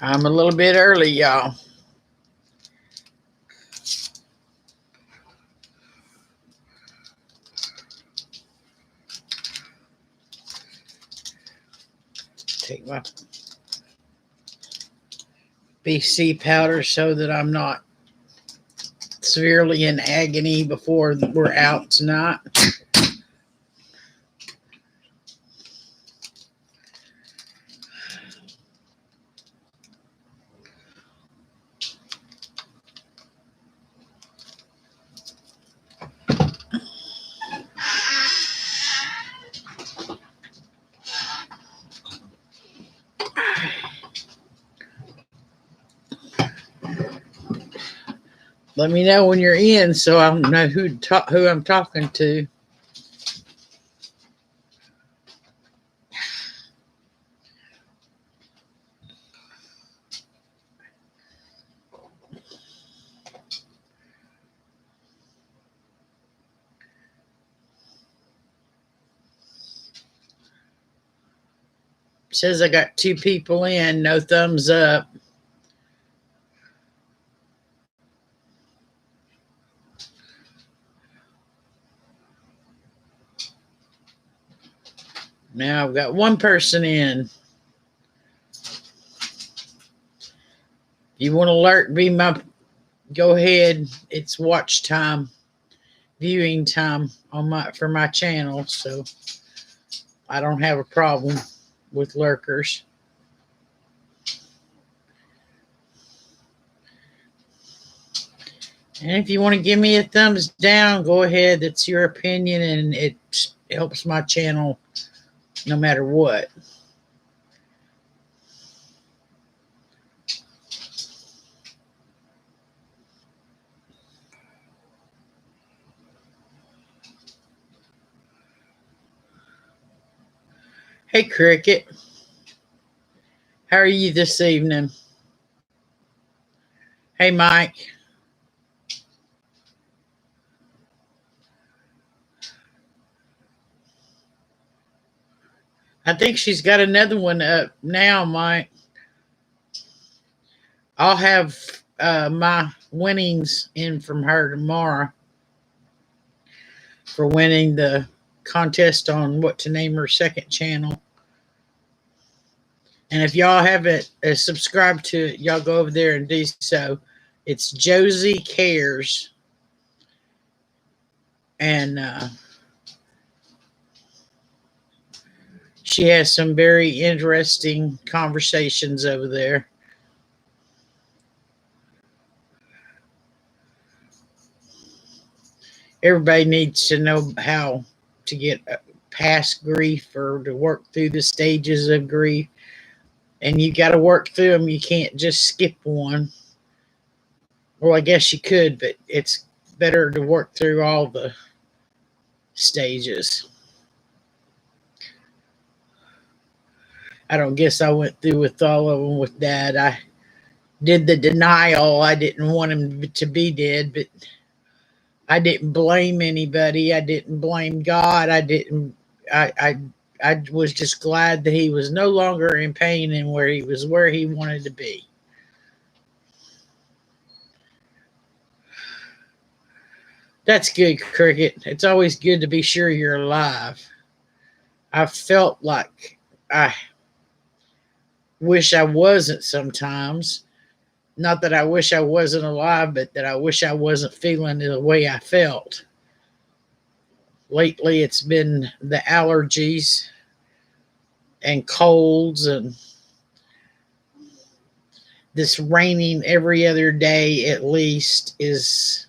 I'm a little bit early, y'all. Take my BC powder so that I'm not severely in agony before we're out tonight. Let me know when you're in so I know who I'm talking to. Says I got 2 people in, no thumbs up. Now I've got 1 person in. You want to alert me? Go ahead. It's watch time, viewing time for my channel, so I don't have a problem with lurkers. And if you want to give me a thumbs down, go ahead. That's your opinion, and it helps my channel no matter what. Hey, Cricket. How are you this evening? Hey, Mike. I think she's got another one up now, Mike. I'll have my winnings in from her tomorrow for winning the contest on what to name her second channel. And if y'all haven't subscribed to it, y'all go over there and do so. It's Josie Cares. And she has some very interesting conversations over there. Everybody needs to know how to get past grief or to work through the stages of grief. And you got to work through them. You can't just skip one. Well, I guess you could, but it's better to work through all the stages. I don't guess I went through with all of them with Dad. I did the denial. I didn't want him to be dead, but I didn't blame anybody. I didn't blame God. I was just glad that he was no longer in pain and where he wanted to be. That's good, Cricket. It's always good to be sure you're alive. I felt like I wish I wasn't sometimes. Not that I wish I wasn't alive, but that I wish I wasn't feeling the way I felt. Lately, it's been the allergies and colds and this raining every other day at least is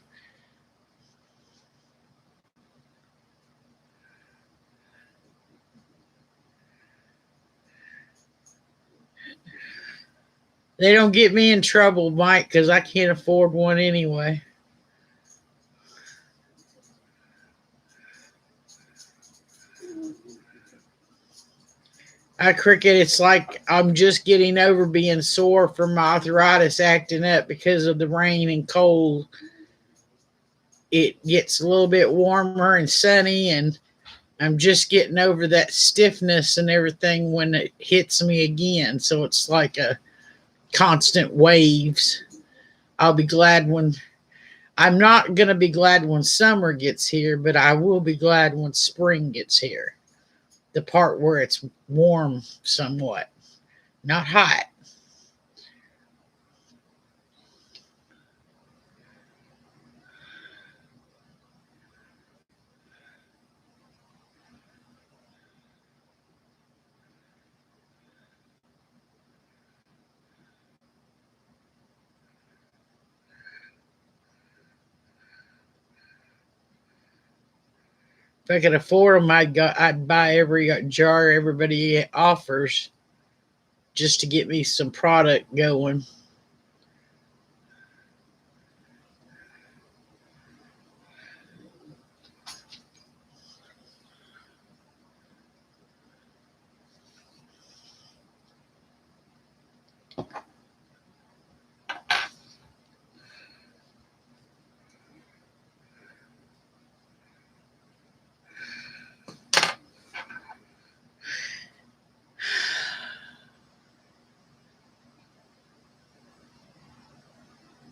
they don't get me in trouble, Mike, because I can't afford one anyway. Cricket, it's like I'm just getting over being sore from my arthritis acting up because of the rain and cold. It gets a little bit warmer and sunny, and I'm just getting over that stiffness and everything when it hits me again. So it's like a constant waves. I'll be glad when I'm not going to be glad when summer gets here, but I will be glad when spring gets here. The part where it's warm somewhat, not hot. If I could afford them, I'd buy every jar everybody offers just to get me some product going.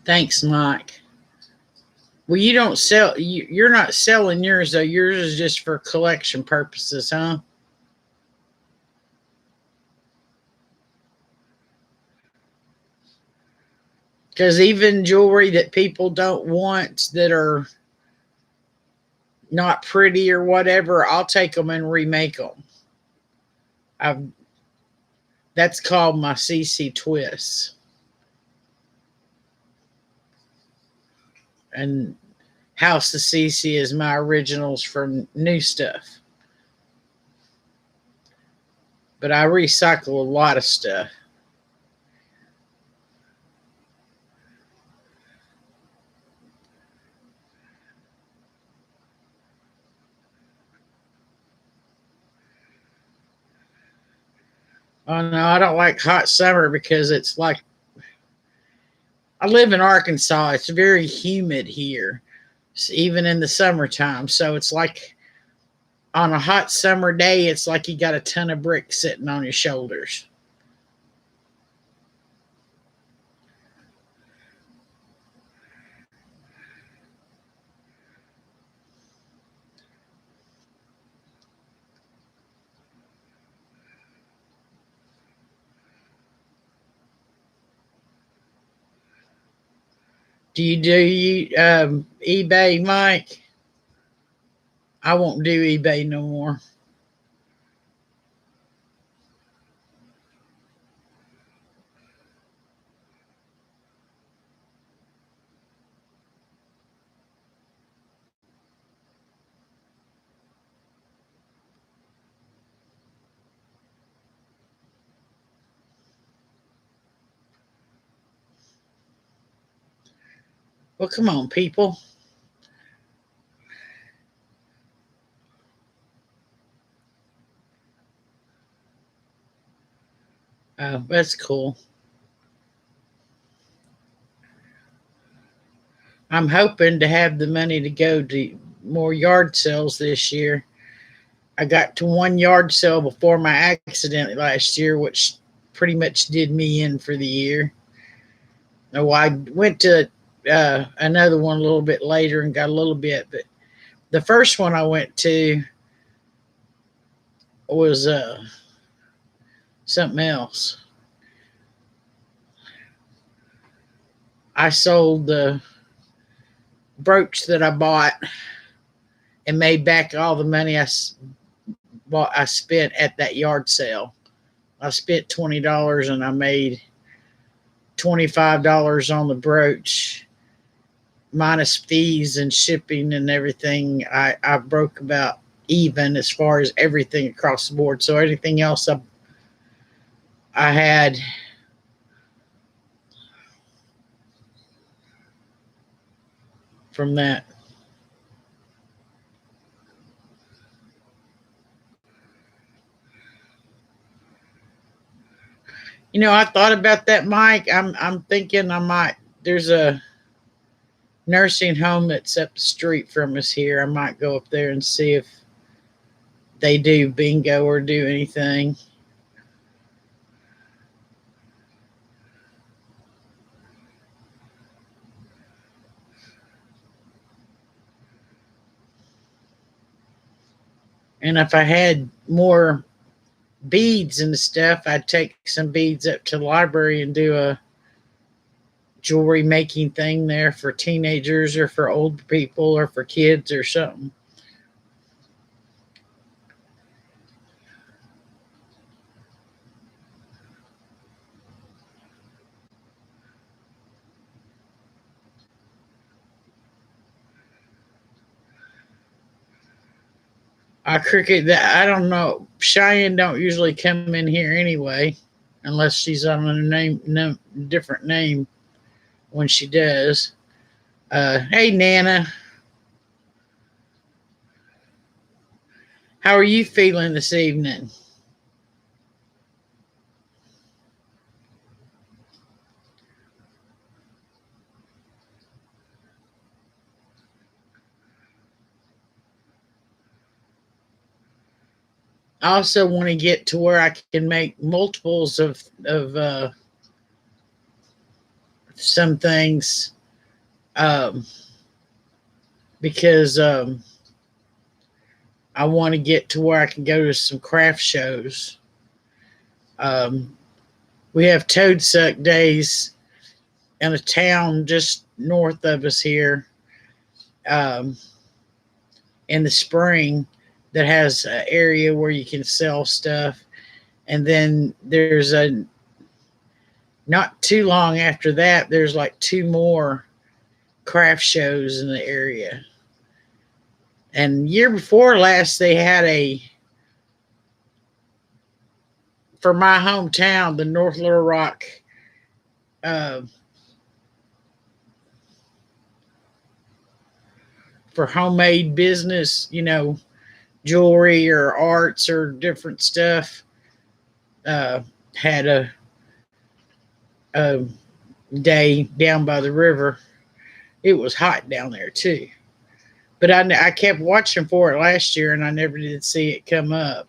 Thanks, Mike. Well, you don't sell. You're not selling yours though. Yours is just for collection purposes, huh? Because even jewelry that people don't want, that are not pretty or whatever, I'll take them and remake them. I've That's called my CC twists. And House of CC is my originals from new stuff. But I recycle a lot of stuff. Oh no, I don't like hot summer because it's like I live in Arkansas. It's very humid here, even in the summertime. So it's like on a hot summer day, it's like you got a ton of bricks sitting on your shoulders. Do you do eBay, Mike? I won't do eBay no more. Well, come on, people. Oh, that's cool. I'm hoping to have the money to go to more yard sales this year. I got to one yard sale before my accident last year, which pretty much did me in for the year. No, I went to another one a little bit later and got a little bit, but the first one I went to was something else. I sold the brooch that I bought and made back all the money I spent at that yard sale. I spent $20 and I made $25 on the brooch minus fees and shipping and everything. I broke about even as far as everything across the board. So anything else I had from that. I thought about that, Mike. I'm thinking I might. There's a nursing home that's up the street from us here. I might go up there and see if they do bingo, or do anything. And if I had more beads and stuff, I'd take some beads up to the library and do a jewelry making thing there for teenagers or for old people or for kids or something. Cricket that I don't know. Cheyenne don't usually come in here anyway, unless she's on a different name when she does. Hey Nana, how are you feeling this evening? I also want to get to where I can make multiples of some things, um, because I want to get to where I can go to some craft shows. Um, we have toad suck days in a town just north of us here, um, in the spring, that has an area where you can sell stuff. And then there's a not too long after that, there's like two more craft shows in the area. And year before last, they had a for my hometown, the North Little Rock, uh, for homemade business, jewelry or arts or different stuff. Uh, had a day down by the river. It was hot down there too. But I kept watching for it last year and I never did see it come up.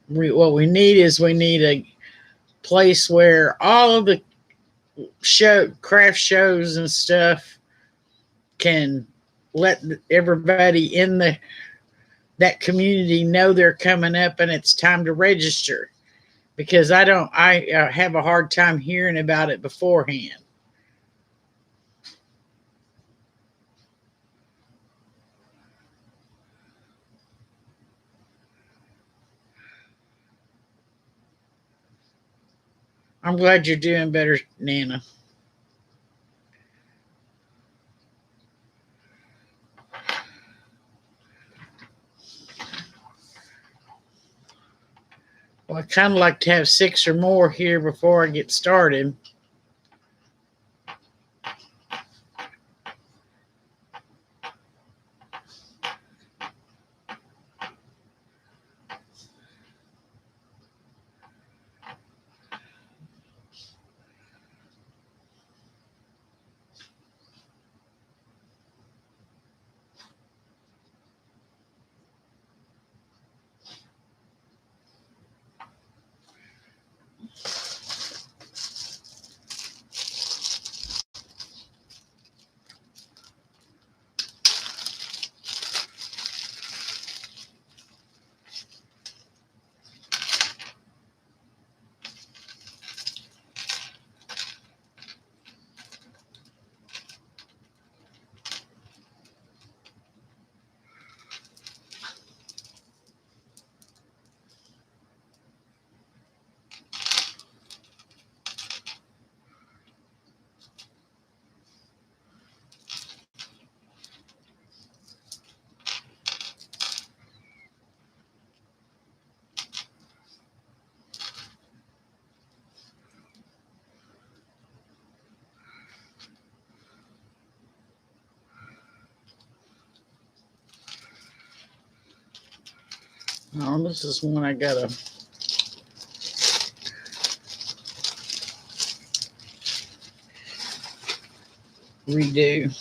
What we need is we need a place where all of the craft shows and stuff can let everybody in that community know they're coming up and it's time to register, because I have a hard time hearing about it beforehand. I'm glad you're doing better, Nana. Well, I kind of like to have six or more here before I get started. Oh, this is one I gotta redo.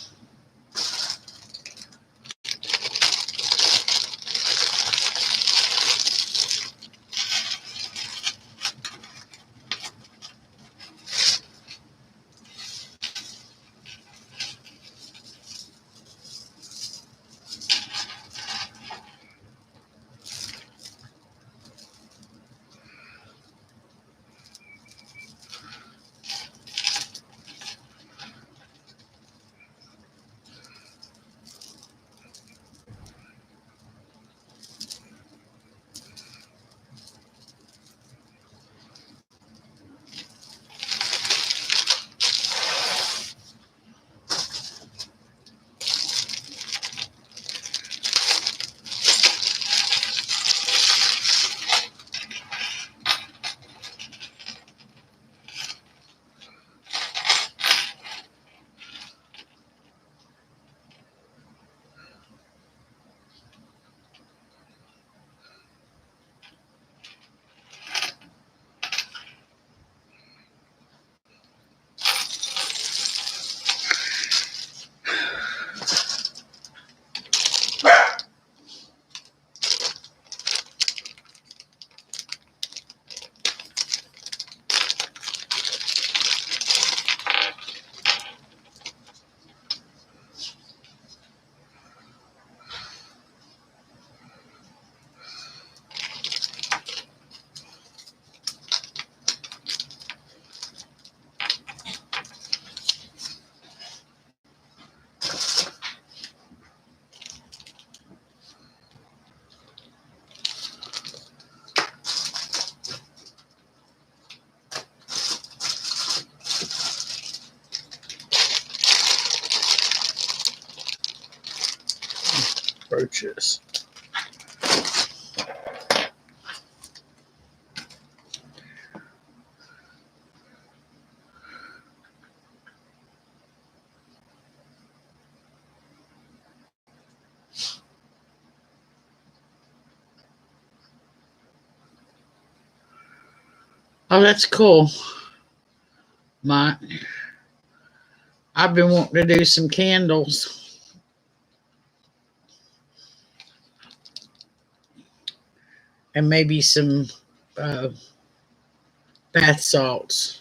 cockroaches. Oh, that's cool. My, I've been wanting to do some candles and maybe some uh, bath salts.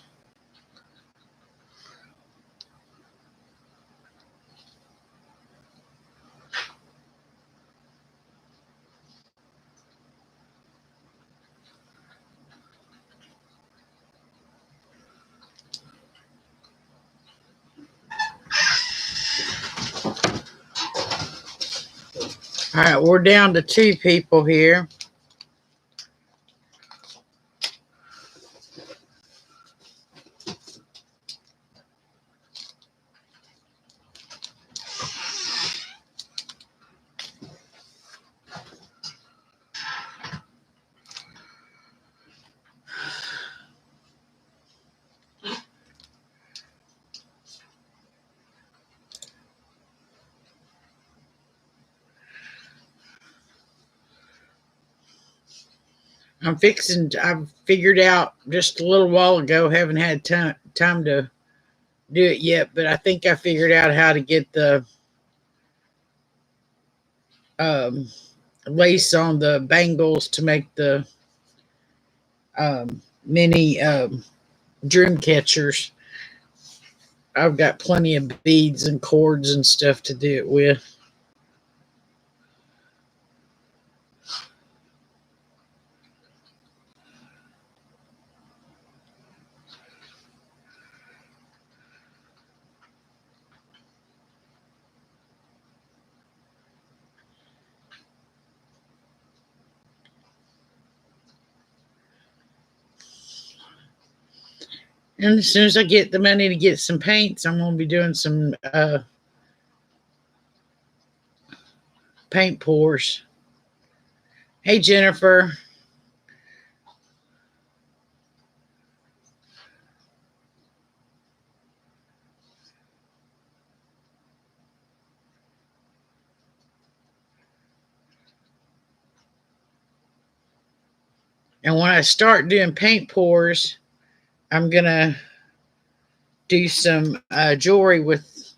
All right, we're down to 2 people here. I've figured out just a little while ago, haven't had time to do it yet, but I think I figured out how to get the um, lace on the bangles to make the mini dream catchers. I've got plenty of beads and cords and stuff to do it with. And as soon as I get the money to get some paints, I'm going to be doing some paint pours. Hey, Jennifer. And when I start doing paint pours, I'm going to do some jewelry with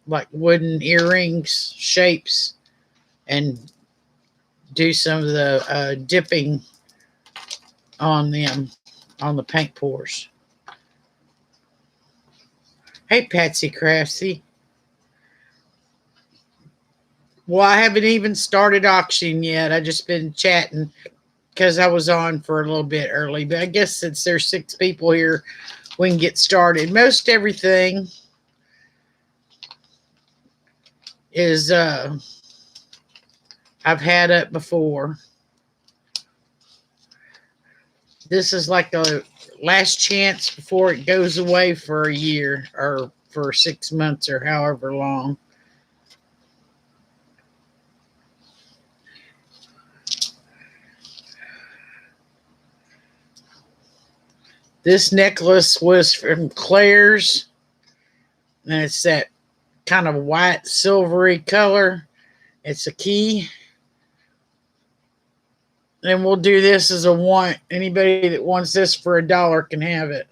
like wooden earrings, shapes, and do some of the dipping on them on the paint pours. Hey, Patsy Craftsy. Well, I haven't even started auction yet. I just been chatting because I was on for a little bit early. But I guess since there's 6 people here, we can get started. Most everything is I've had up before. This is like a last chance before it goes away for a year or for 6 months or however long. This necklace was from Claire's, and it's that kind of white silvery color. It's a key. And we'll do this as a want. Anybody that wants this for $1 can have it.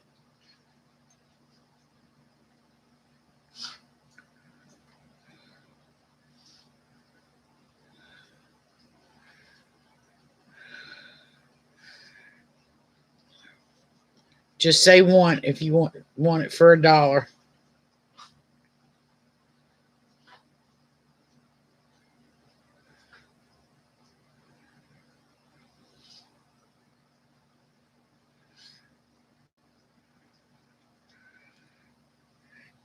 Just say want if you want it for $1.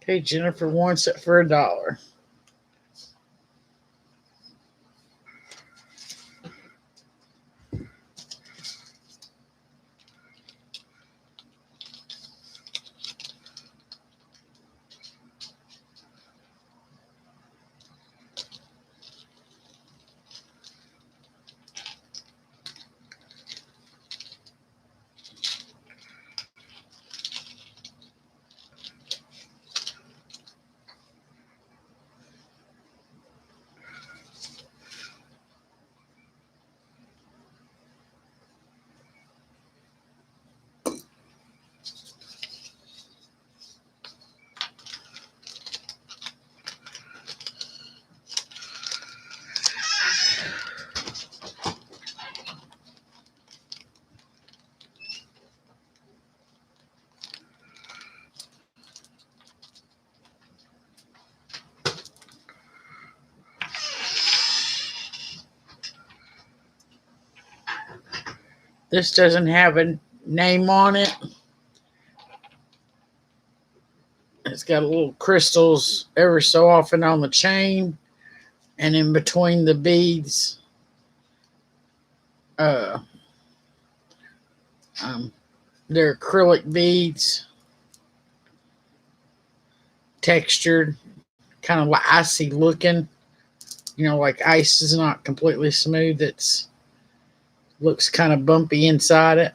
Okay, Jennifer wants it for $1. This doesn't have a name on it. It's got little crystals ever so often on the chain and in between the beads. Uh, they're acrylic beads, textured, kind of like icy looking. Like ice is not completely smooth. It's looks kind of bumpy inside it.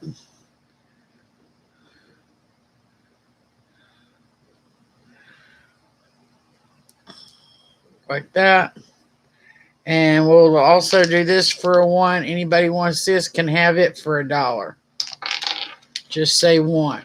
Like that. And we'll also do this for a $1. Anybody wants this can have it for $1. Just say $1.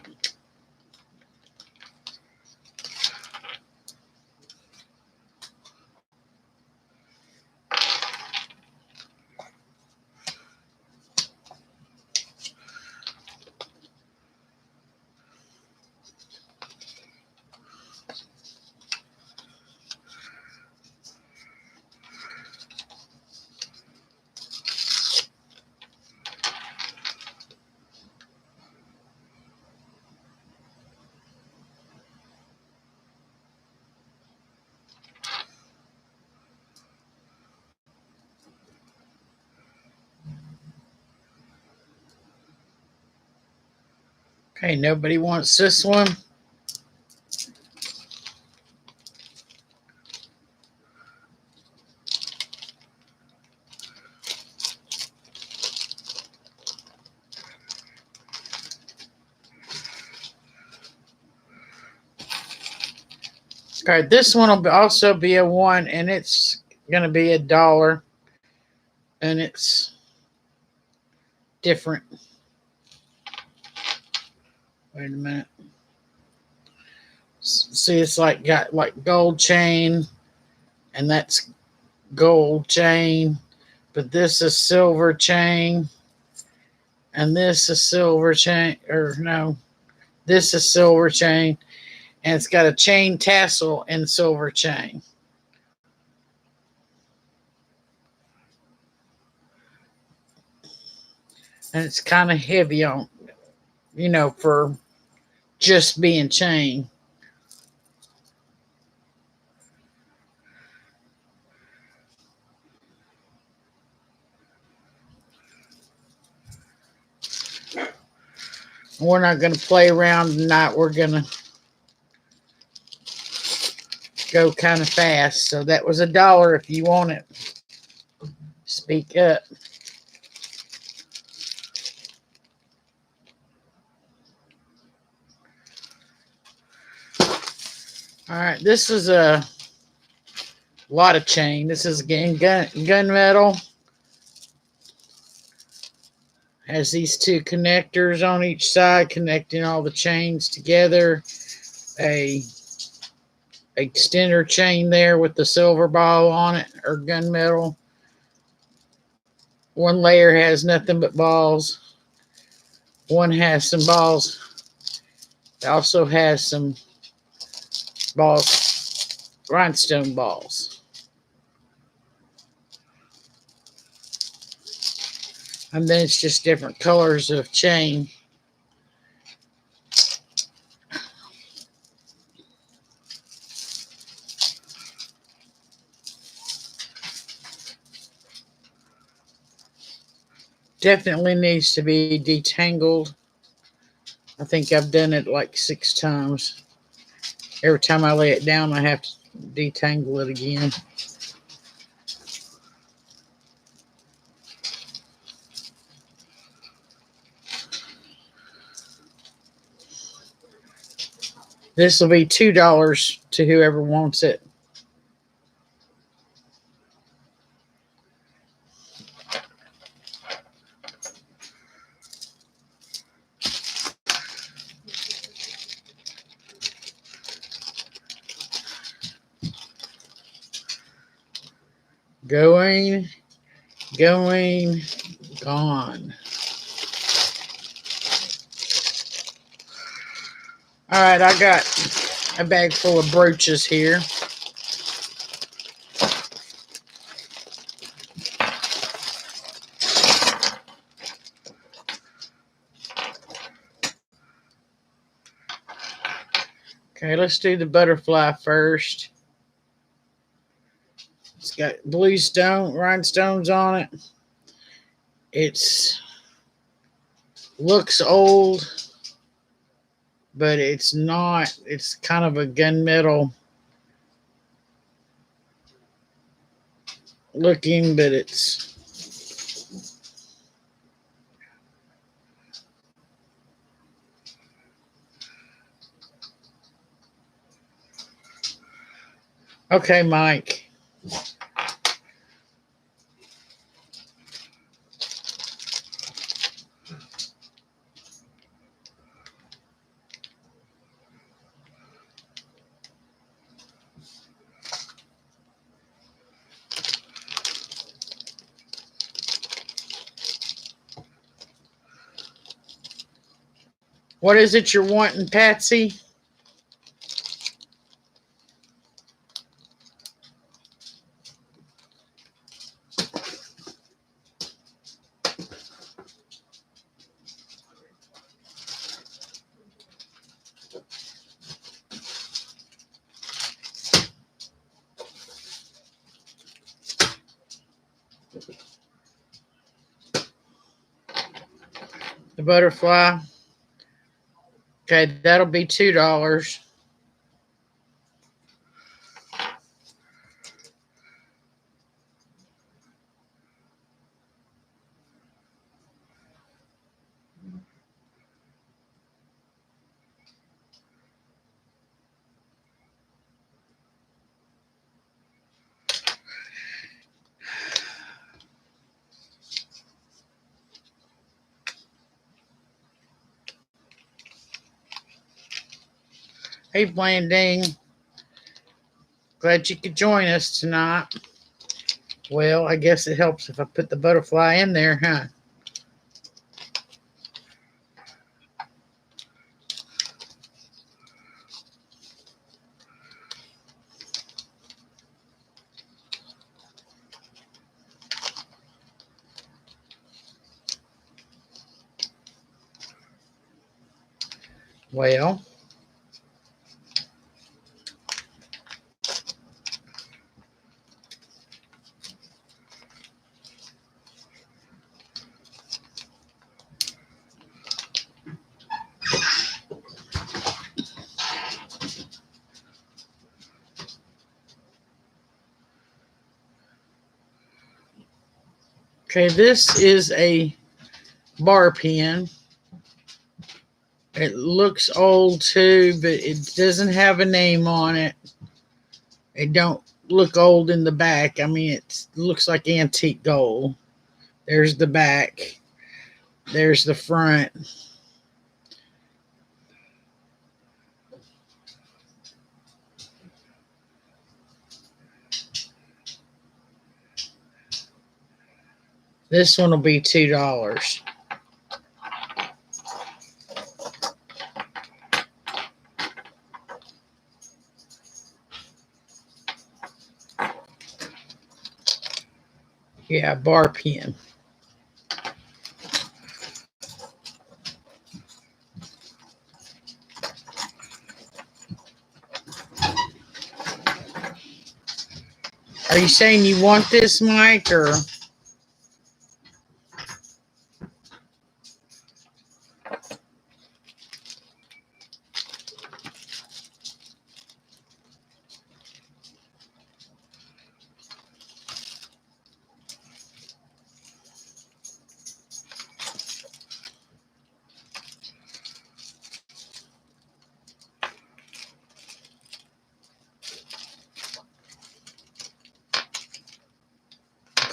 Okay, nobody wants this one. Okay, this one will also be a $1, and it's going to be $1, and it's different. Wait a minute. See, it's got like gold chain, and that's gold chain, but this is silver chain, and this is silver chain, or no, this is silver chain, and it's got a chain tassel and silver chain. And it's kind of heavy on, for just being chain. We're not going to play around tonight. We're going to go kind of fast. So that was $1 if you want it. Speak up. All right, this is a lot of chain. This is gunmetal. Has these two connectors on each side connecting all the chains together. A extender chain there with the silver ball on it, or gunmetal. One layer has nothing but balls. One has some balls. It also has some balls, rhinestone balls. And then it's just different colors of chain. Definitely needs to be detangled. I think I've done it like 6 times. Every time I lay it down, I have to detangle it again. This will be $2 to whoever wants it. Going, gone. All right, I got a bag full of brooches here. Okay, let's do the butterfly first. It's got blue rhinestones on it. It's looks old, but it's not. It's kind of a gunmetal looking, but it's okay, Mike. What is it you're wanting, Patsy? The butterfly. Okay, that'll be $2. Hey, Blanding. Glad you could join us tonight. Well, I guess it helps if I put the butterfly in there, huh? Well, okay, this is a bar pen. It looks old too, but it doesn't have a name on it. It don't look old in the back. I mean, it looks like antique gold. There's the back. There's the front. This one will be $2. Yeah, bar pen. Are you saying you want this, Mike, or?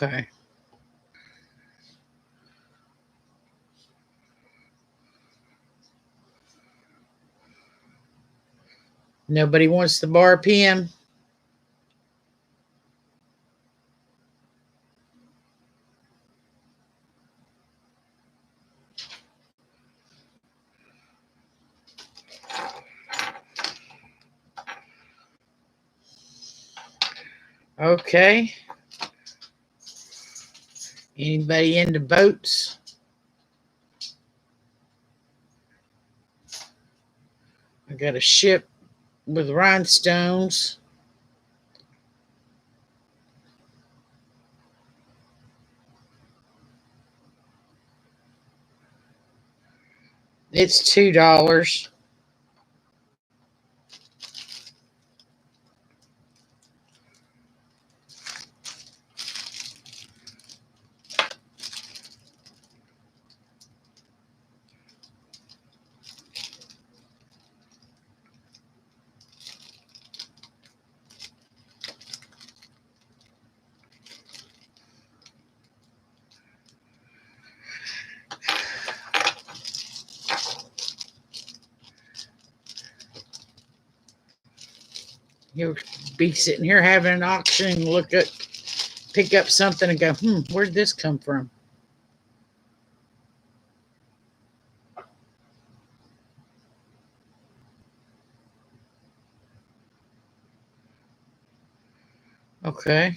Okay. Nobody wants the bar pen? Okay. Anybody into boats? I got a ship with rhinestones. It's $2. You'll be sitting here having an auction and pick up something and go, where'd this come from? Okay.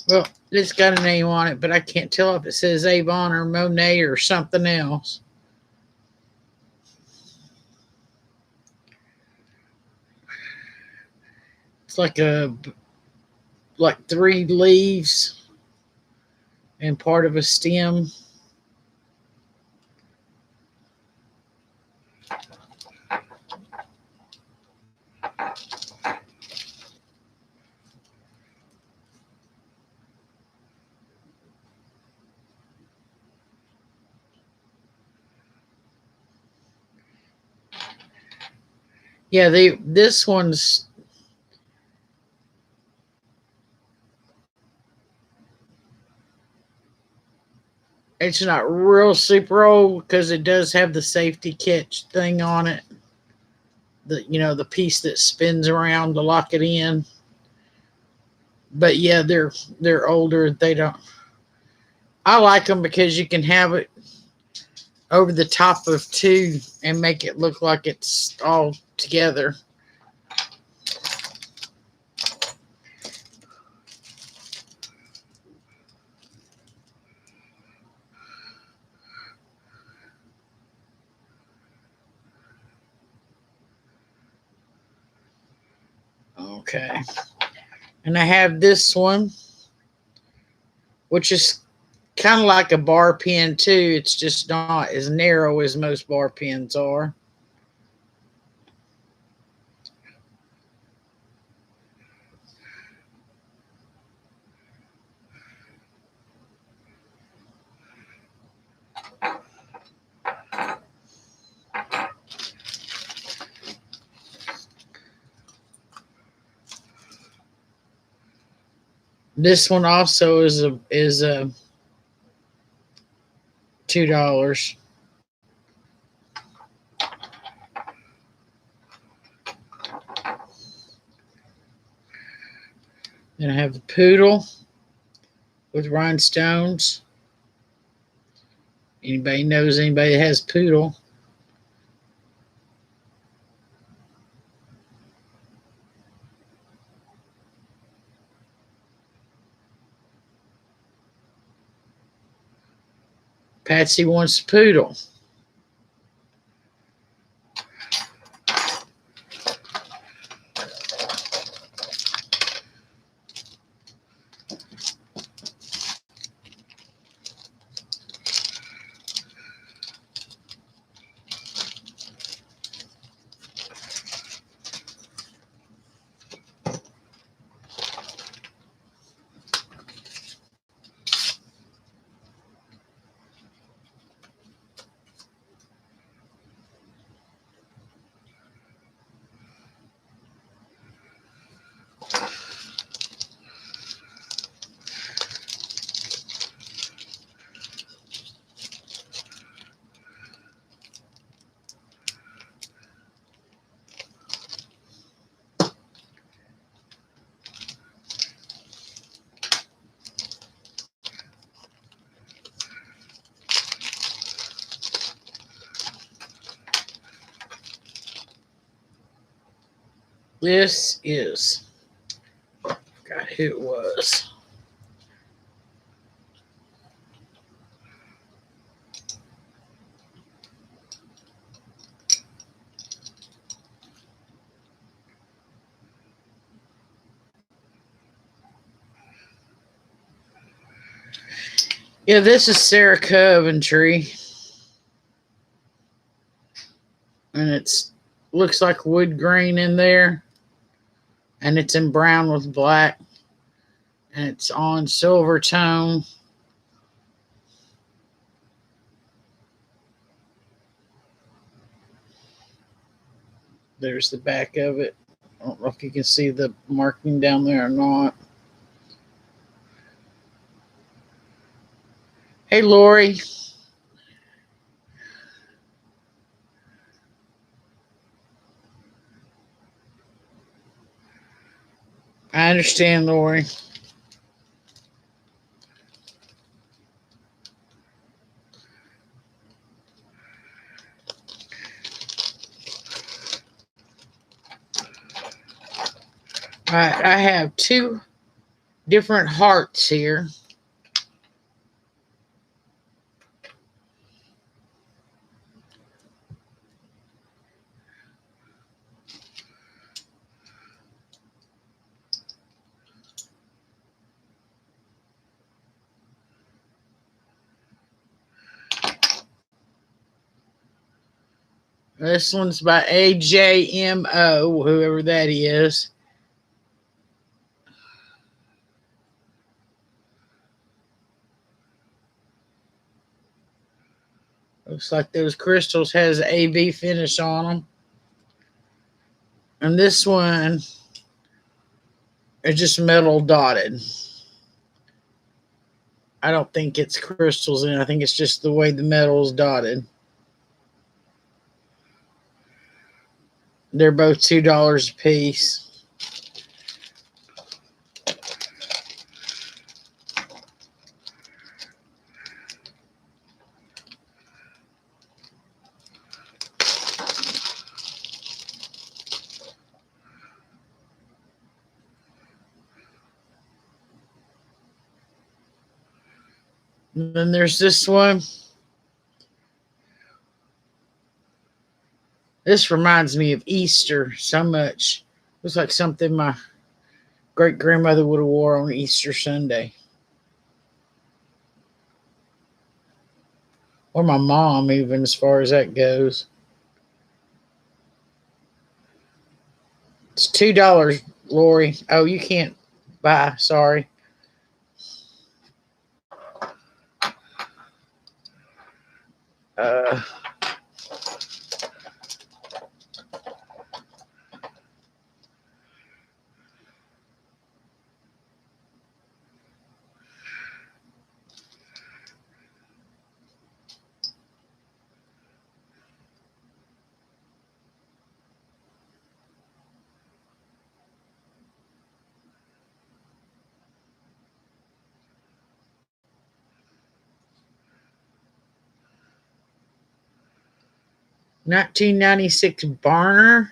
Well, it's got a name on it, but I can't tell if it says Avon or Monet or something else. It's like 3 leaves and part of a stem. Yeah, this one's it's not real super old because it does have the safety catch thing on it. The piece that spins around to lock it in. But yeah, they're older. They don't. I like them because you can have it over the top of two and make it look like it's all together. Okay. And I have this one, which is kind of like a bar pen too. It's just not as narrow as most bar pens are. This one also is a $2. Then I have the poodle with rhinestones. Anybody knows anybody that has poodle? Patsy wants a poodle. This is, God, who it was. Yeah, this is Sarah Coventry, and it's looks like wood grain in there, and it's in brown with black, and it's on silver tone. There's the back of it. I don't know if you can see the marking down there or not. Hey, Lori. I understand, Lori. I have two different hearts here. This one's by AJMO, whoever that is. Looks like those crystals has AB finish on them. And this one is just metal dotted. I don't think it's crystals in it. I think it's just the way the metal is dotted. They're both $2 a piece. And then there's this one. This reminds me of Easter so much. Looks like something my great grandmother would have wore on Easter Sunday. Or my mom, even as far as that goes. It's $2, Lori. Oh, you can't buy. Sorry. Uh, $19.96 Barner.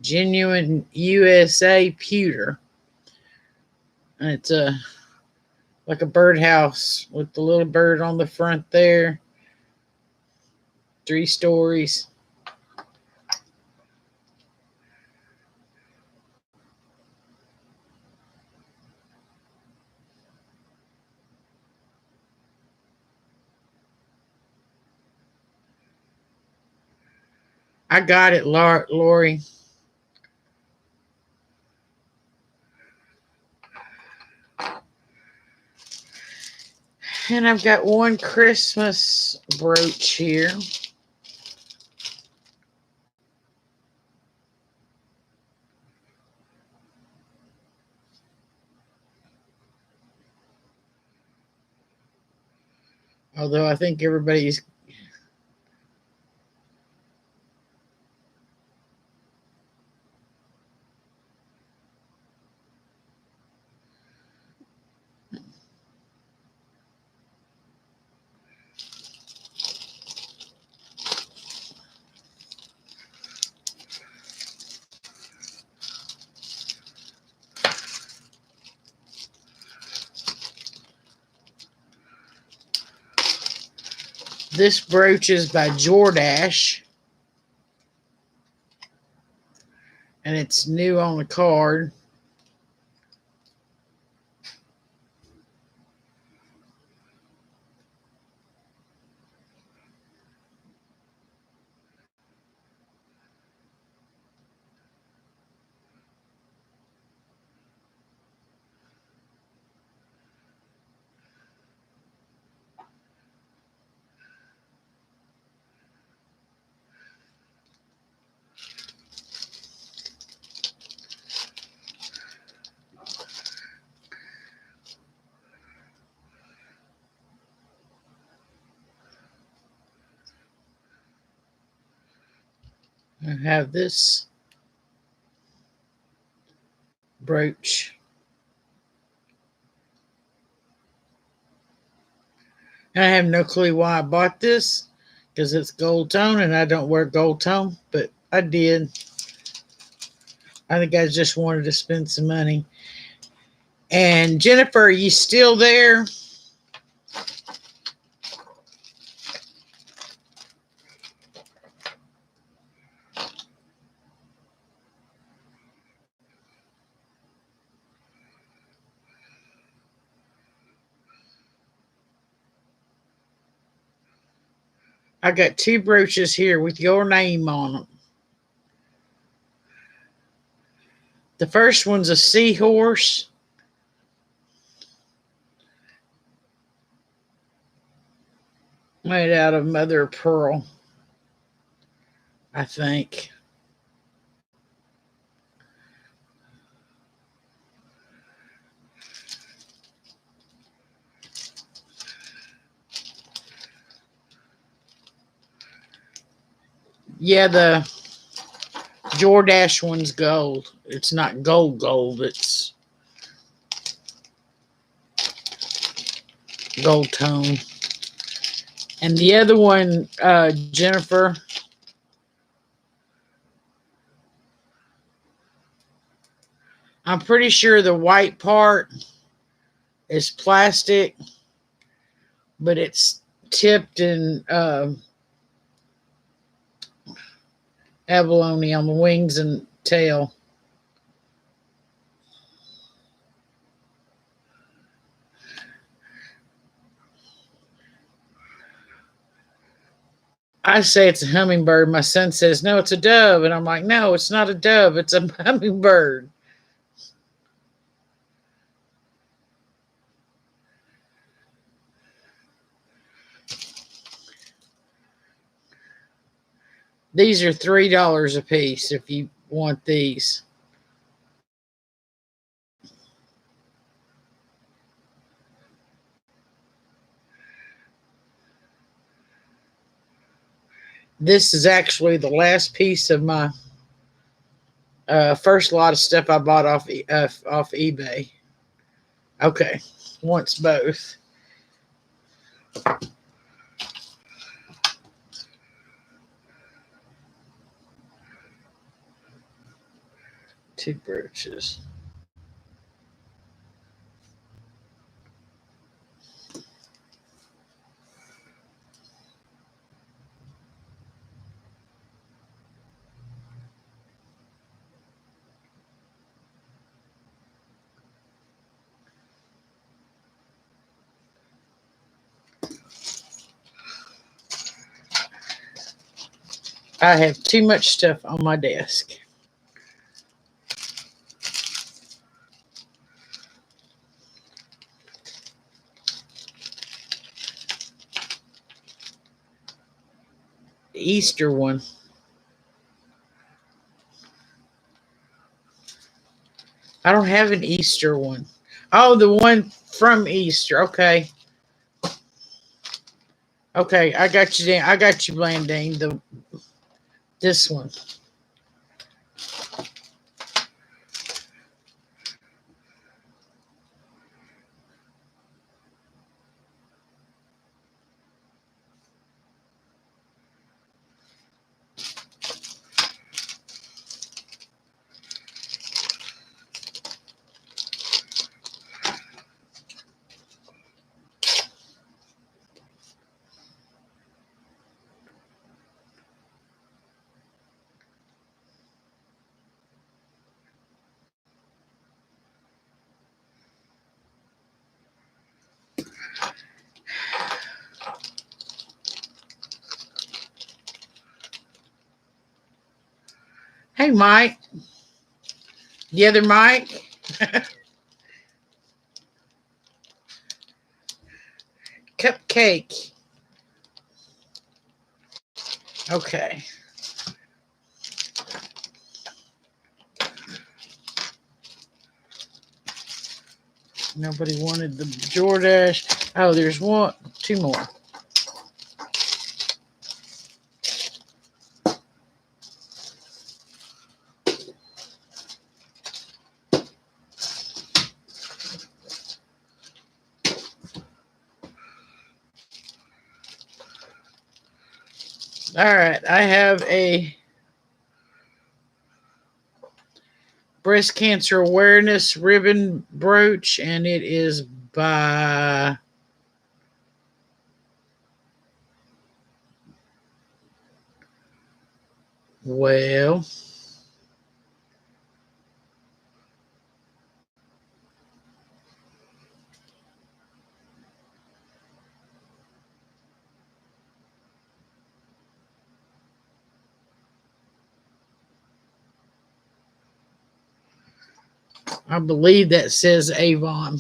Genuine USA pewter. And it's like a birdhouse with the little bird on the front there. 3 stories. I got it, Lori. And I've got one Christmas brooch here. Although I think everybody's This brooch is by Jordache, and it's new on the card. I have this brooch. And I have no clue why I bought this because it's gold tone and I don't wear gold tone, but I did. I think I just wanted to spend some money. And Jennifer, are you still there? I got two brooches here with your name on them. The first one's a seahorse. Made out of mother of pearl, I think. Yeah, the Jordache one's gold. It's not gold, it's gold tone. And the other one, Jennifer, I'm pretty sure the white part is plastic, but it's tipped in abalone on the wings and tail. I say it's a hummingbird. My son says, no, it's a dove. And I'm like, no, it's not a dove. It's a hummingbird. These are $3 a piece if you want these. This is actually the last piece of my first lot of stuff I bought off eBay. Okay, wants both. Two brooches. I have too much stuff on my desk. The Easter one. I don't have an Easter one. Oh, the one from Easter. Okay. Okay, I got you, Dan. I got you, Blandine. This one. Hey, Mike. The other Mike. Cupcake. Okay. Nobody wanted the Jordache. Oh, there's one, two more. All right, I have a breast cancer awareness ribbon brooch, and it is by well, I believe that says Avon.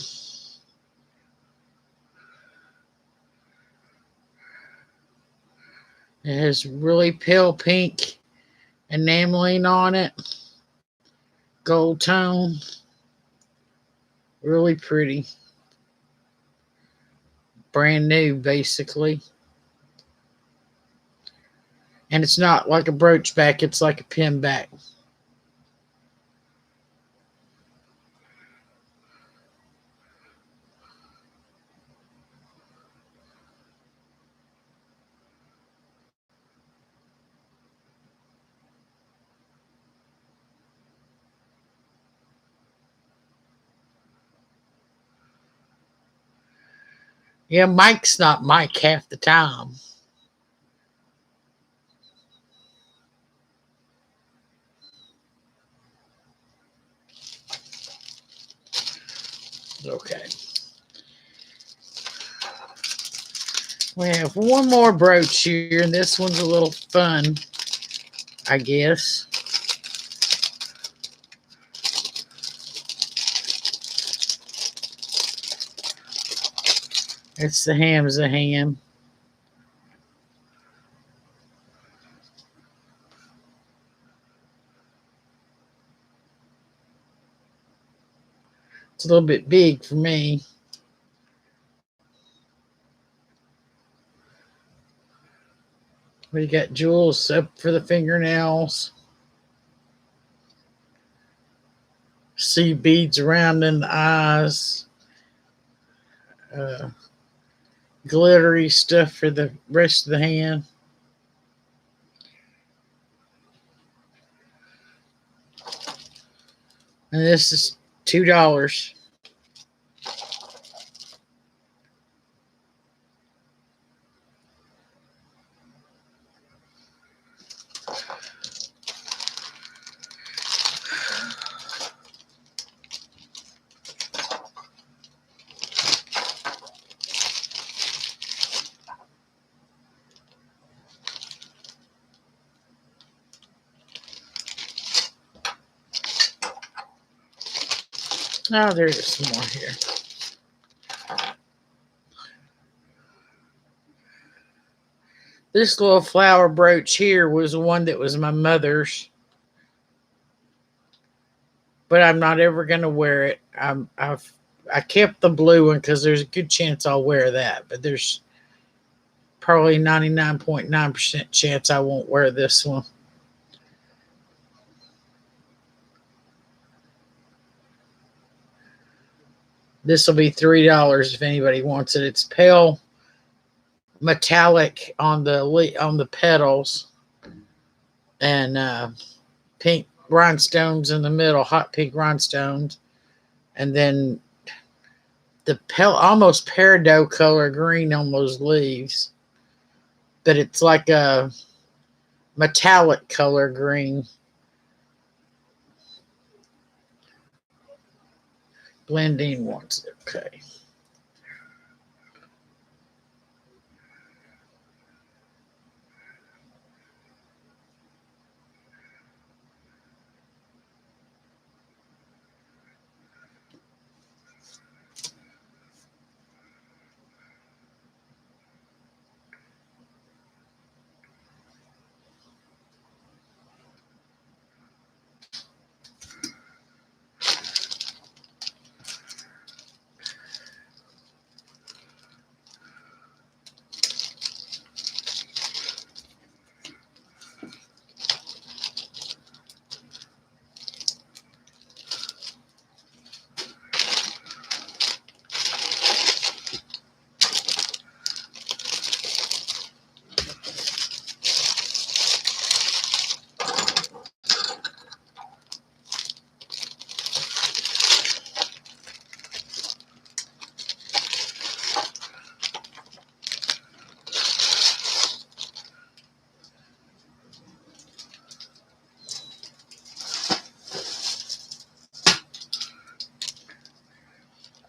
It has really pale pink enameling on it, gold tone, really pretty. Brand new, basically. And it's not like a brooch back, it's like a pin back. Yeah, Mike's not Mike half the time. Okay. We have one more brooch here, and this one's a little fun, I guess. It's the Ham's a ham. It's a little bit big for me. We got jewels up for the fingernails. See beads around in the eyes. Uh, Glittery stuff for the rest of the hand. And this is $2. Oh, there's some more here. This little flower brooch here was one that was my mother's, but I'm not ever gonna wear it. I kept the blue one because there's a good chance I'll wear that, but there's probably 99.9% chance I won't wear this one. This will be $3 if anybody wants it. It's pale metallic on the petals, and pink rhinestones in the middle, hot pink rhinestones, and then the almost peridot color green on those leaves, but it's like a metallic color green. Blending wants it. Okay.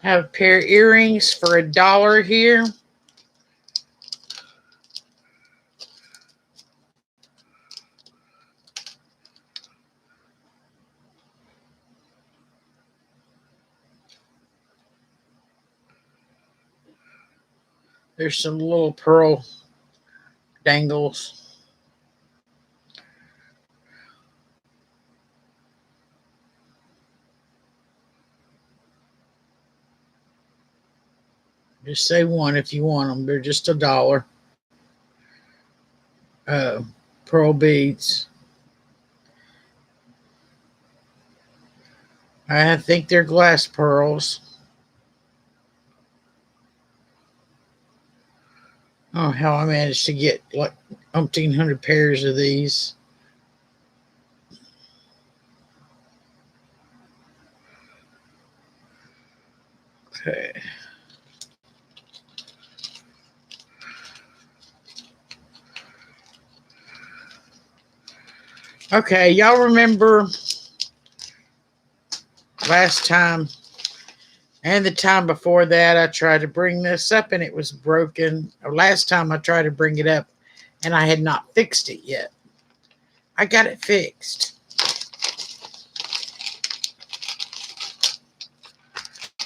Have a pair of earrings for $1 here. There's some little pearl dangles. Just say one if you want them. They're just $1. Pearl beads. I think they're glass pearls. Oh, how I managed to get like umpteen hundred pairs of these. Okay. Okay, y'all remember last time and the time before that I tried to bring this up and it was broken. Or last time I tried to bring it up and I had not fixed it yet. I got it fixed.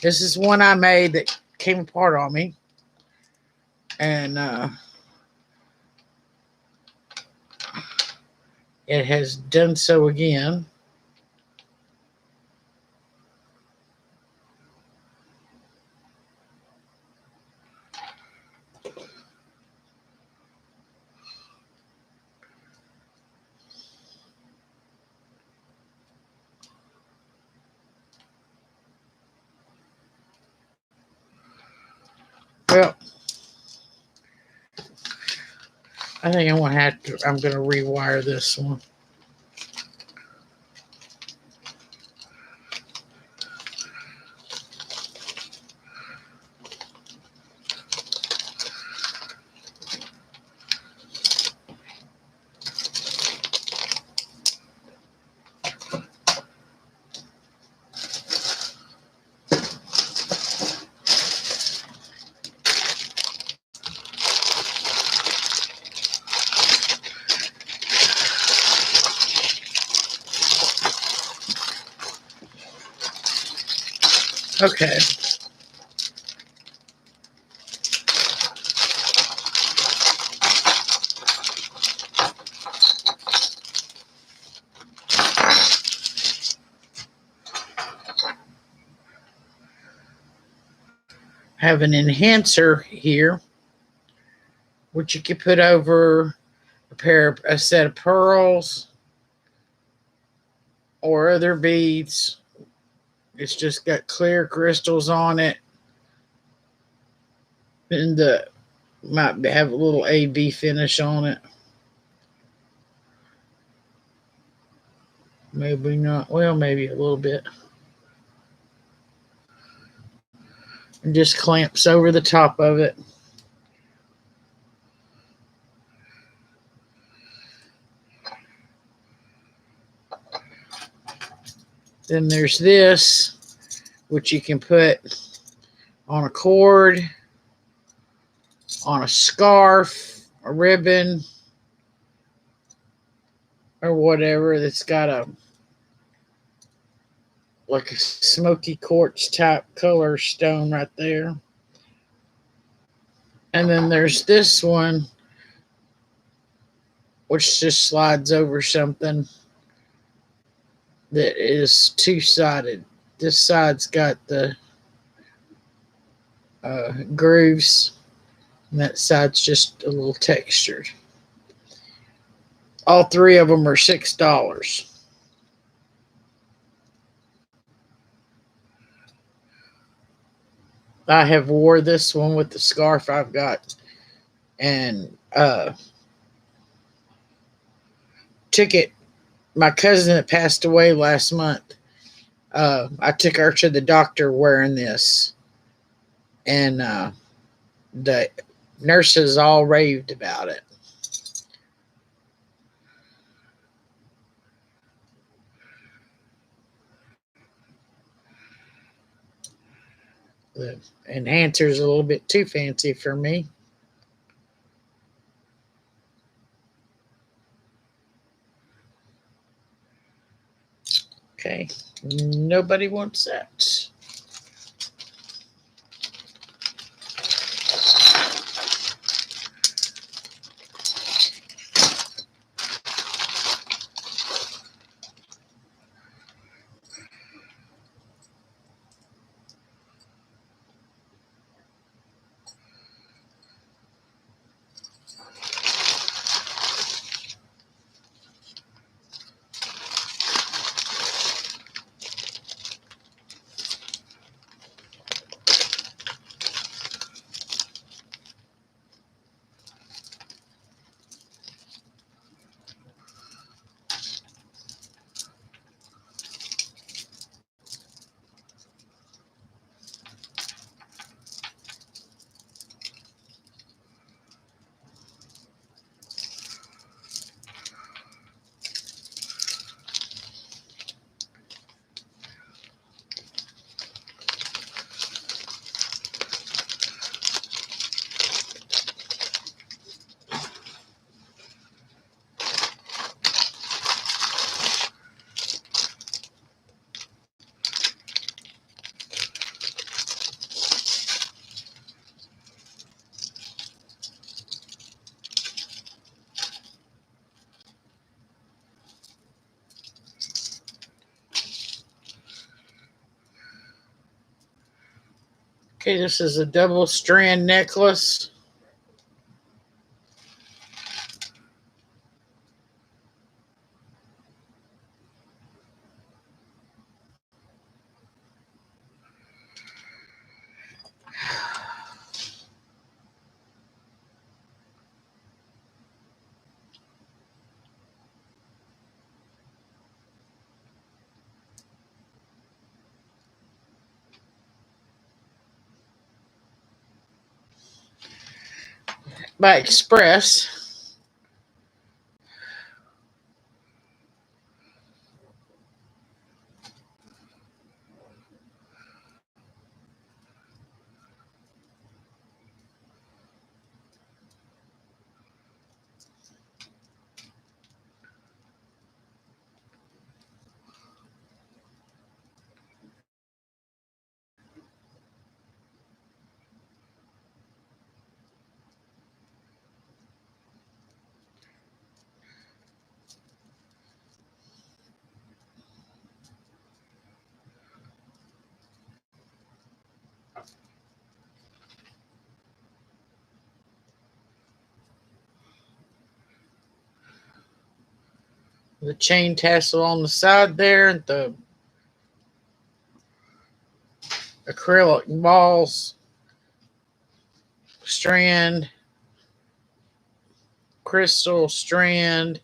This is one I made that came apart on me. And it has done so again. Well, I think I'm gonna rewire this one. Okay. Have an enhancer here, which you can put over a set of pearls or other beads. It's just got clear crystals on it. And might have a little AB finish on it. Maybe not. Well, maybe a little bit. And just clamps over the top of it. Then there's this, which you can put on a cord, on a scarf, a ribbon, or whatever that's got like a smoky quartz type color stone right there. And then there's this one, which just slides over something that is two-sided. This side's got the grooves, and that side's just a little textured. All three of them are $6. I have wore this one with the scarf I've got, and took it. My cousin that passed away last month, I took her to the doctor wearing this, and the nurses all raved about it. The enhancer's a little bit too fancy for me. Okay, nobody wants that. Okay, this is a double strand necklace. By Express. The chain tassel on the side there, the acrylic balls, strand, crystal strand,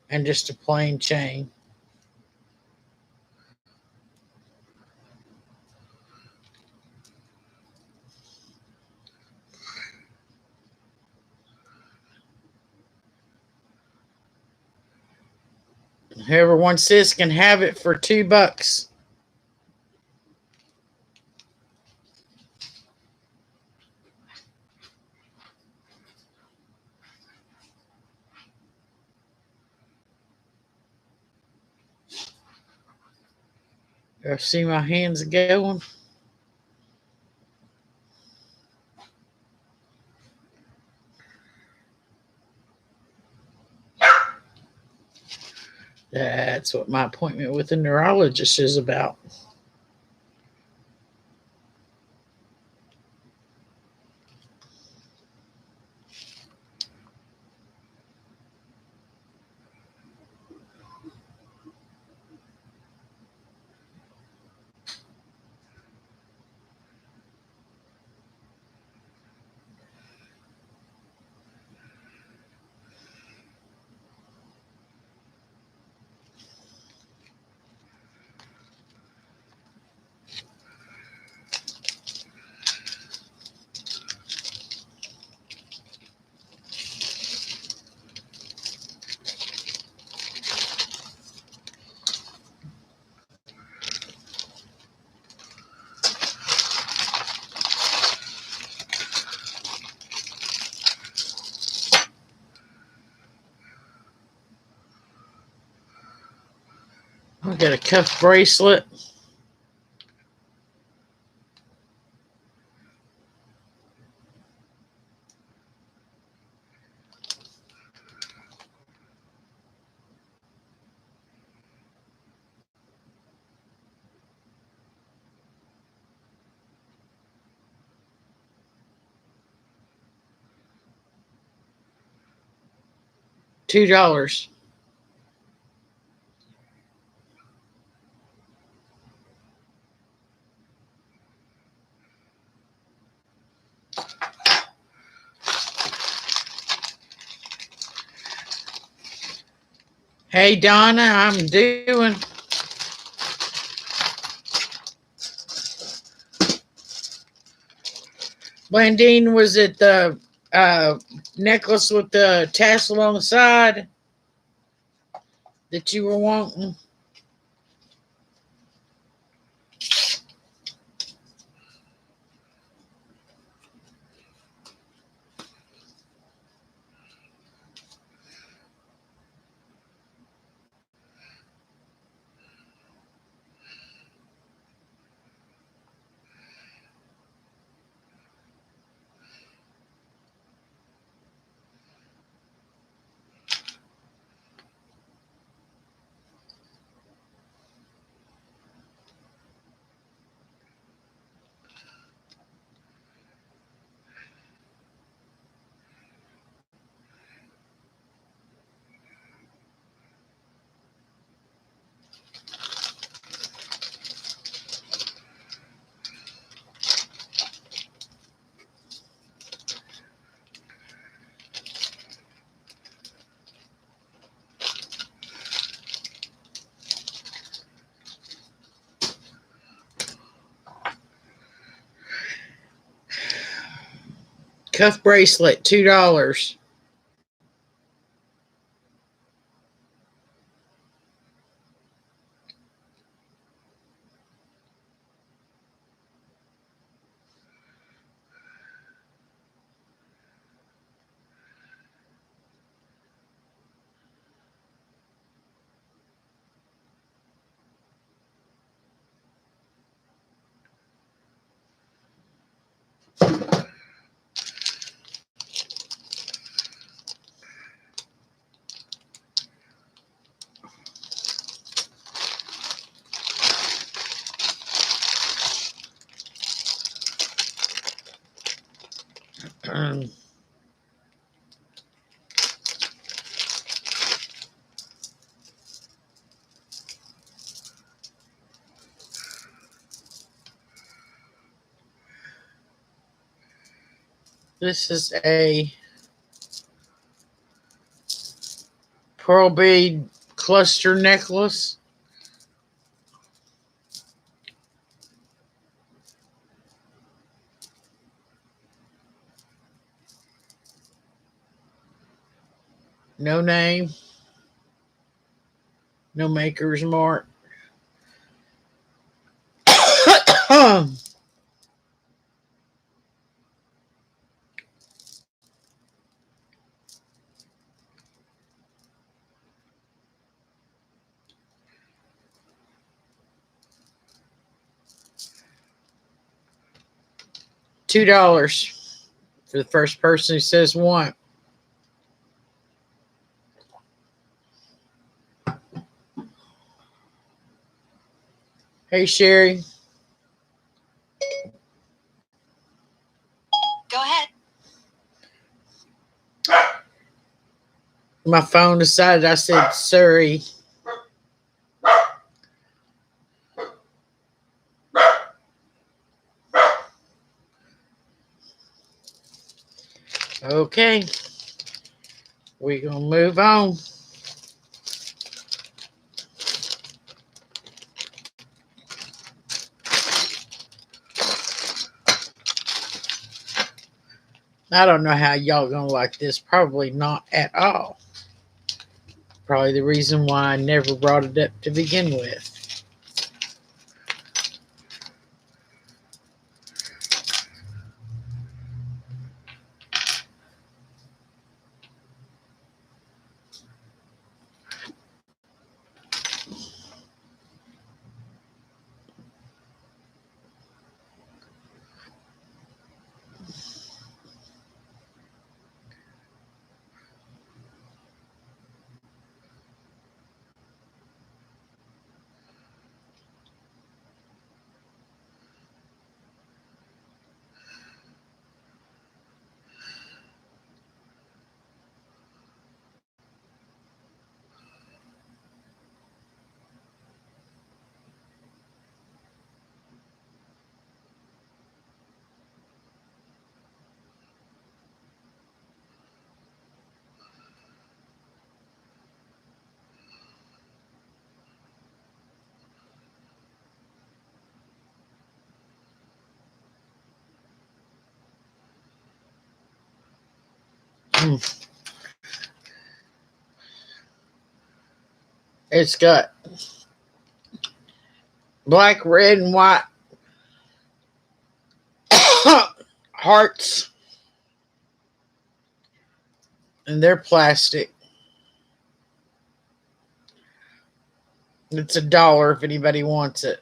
and just a plain chain. Whoever wants this can have it for $2. I see my hands going. That's what my appointment with the neurologist is about. I got a cuff bracelet. $2. Hey Donna, I'm doing. Blandine, was it the necklace with the tassel on the side that you were wanting? Cuff bracelet, $2. This is a pearl bead cluster necklace. No name, no maker's mark. $2 for the first person who says one. Hey Sherry. Go ahead. My phone decided I said Surrey. Okay, we're gonna move on. I don't know how y'all gonna like this. Probably not at all. Probably the reason why I never brought it up to begin with. It's got black, red, and white hearts, and they're plastic. It's $1 if anybody wants it.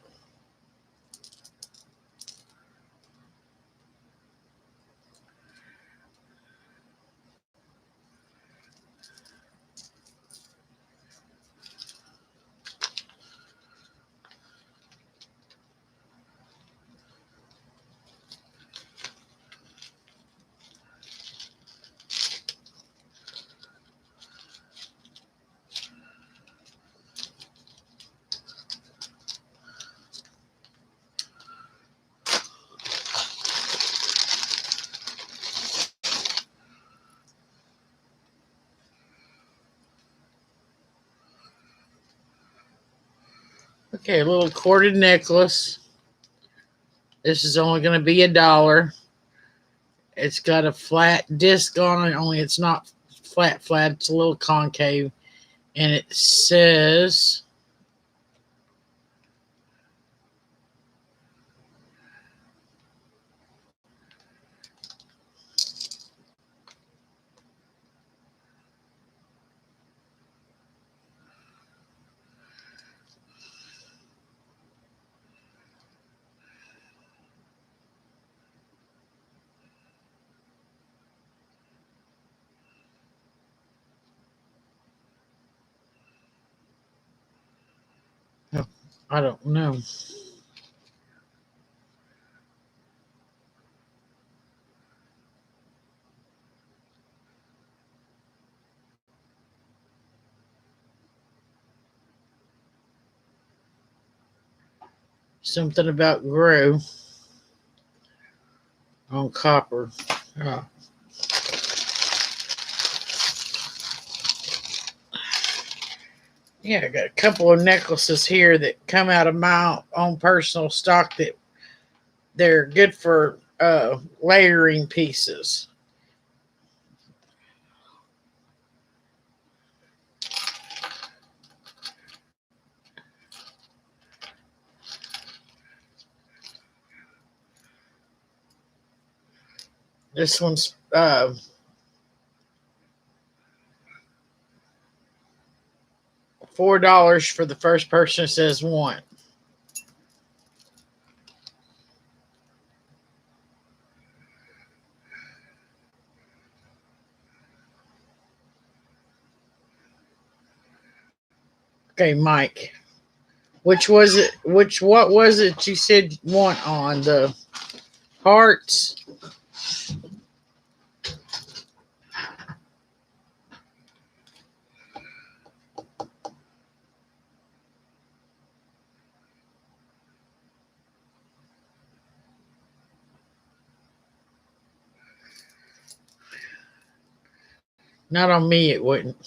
Okay, a little corded necklace. This is only going to be $1. It's got a flat disc on it, only it's not flat, it's a little concave. And it says, I don't know. Something about grow on copper. Oh. Yeah, I got a couple of necklaces here that come out of my own personal stock that they're good for layering pieces. This one's $4 for the first person that says one. Okay, Mike. Which was it? What was it you said want on the hearts? Not on me, it wouldn't.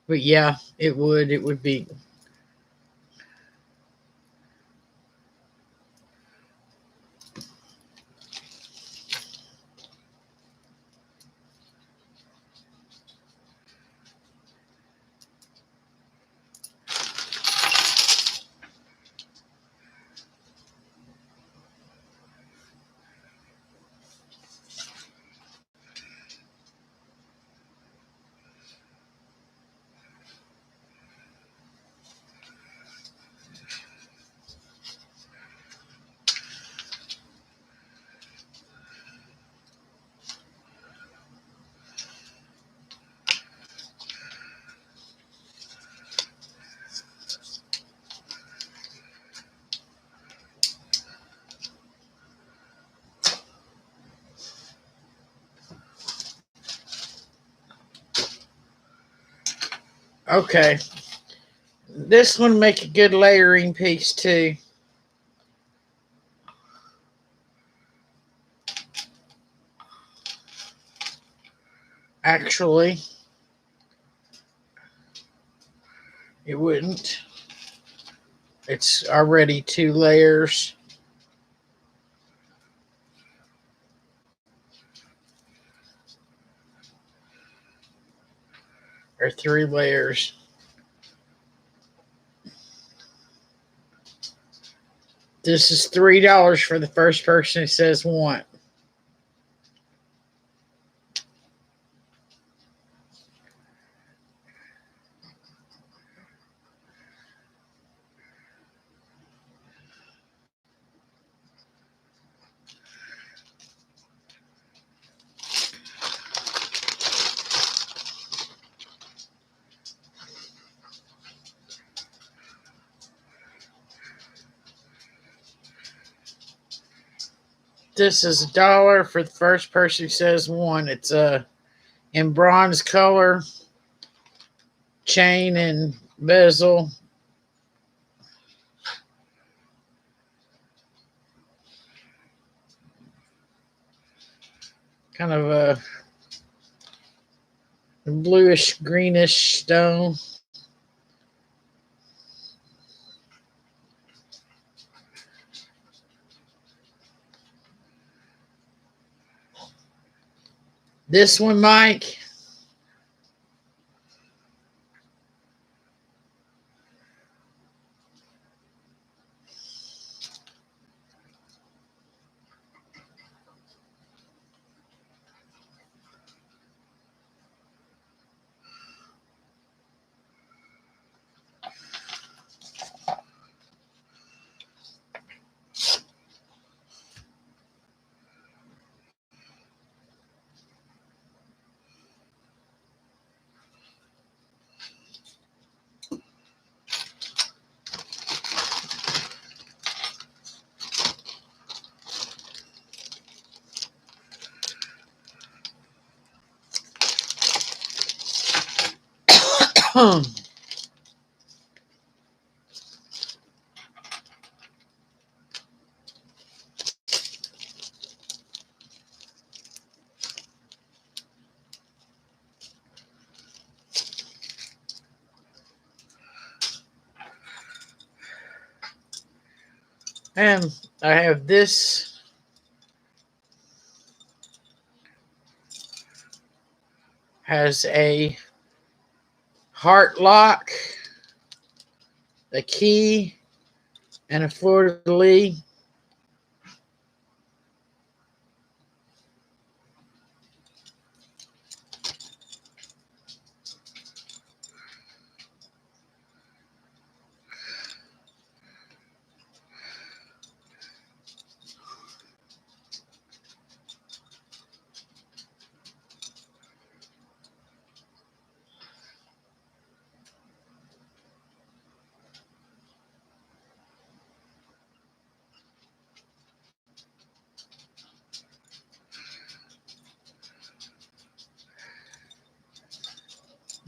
But yeah, it would. It would be. Okay. This one make a good layering piece too. Actually, it wouldn't. It's already 2 layers. 3 layers. This is $3 for the first person who says one. This is $1 for the first person who says one. It's in bronze color, chain and bezel. Kind of a bluish greenish stone. This one, Mike. And I have this. Has a heart lock, a key, and a fleur de lis.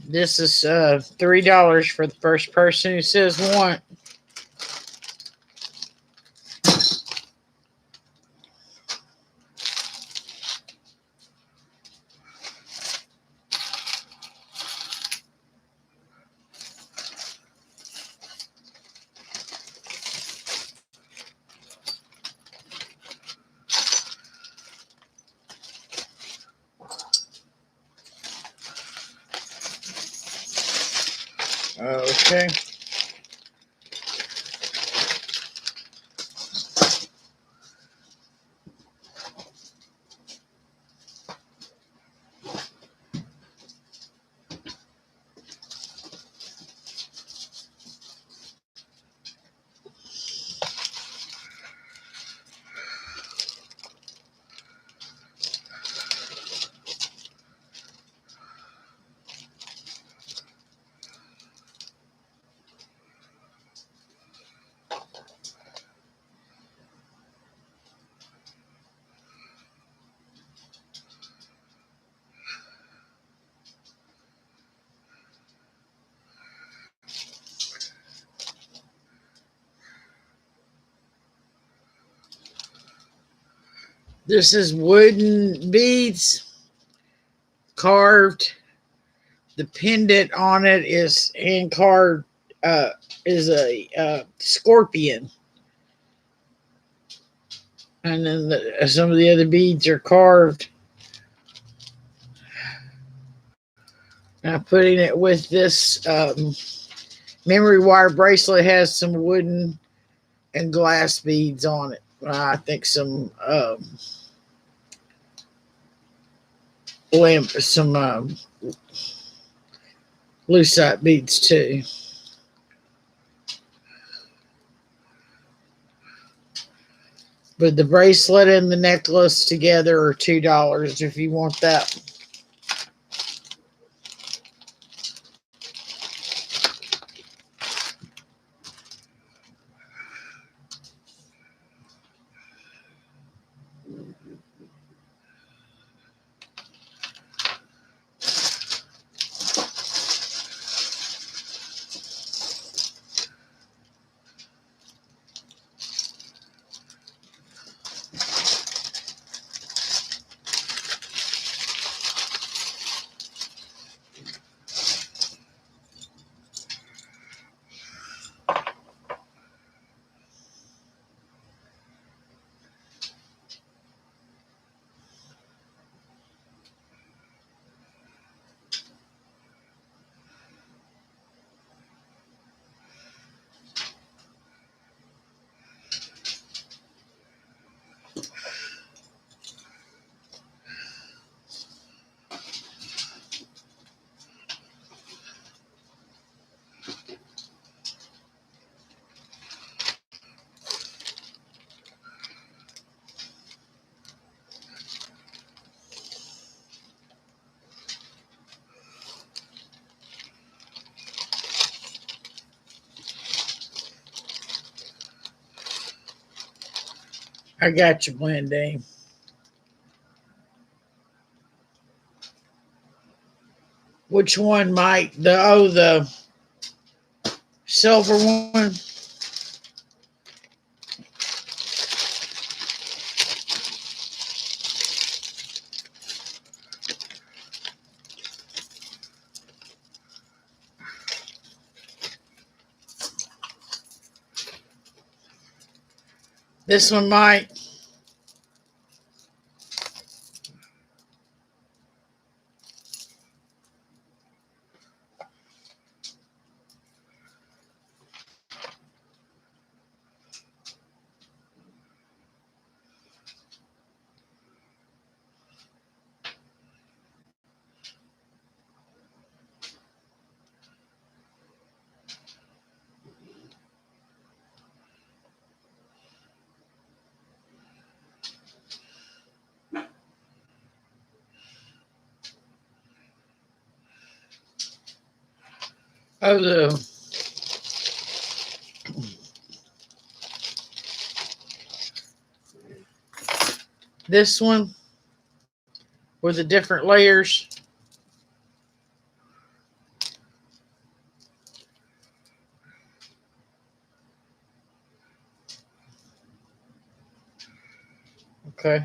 This is $3 for the first person who says one. Okay. This is wooden beads carved. The pendant on it is hand carved. Is a scorpion, and then some of the other beads are carved. Putting it with this memory wire bracelet has some wooden and glass beads on it. I think some lucite beads too. But the bracelet and the necklace together are $2 if you want that. I got you, Blandine. Which one, Mike? The silver one? This one, Mike? Oh, this one with the different layers. Okay.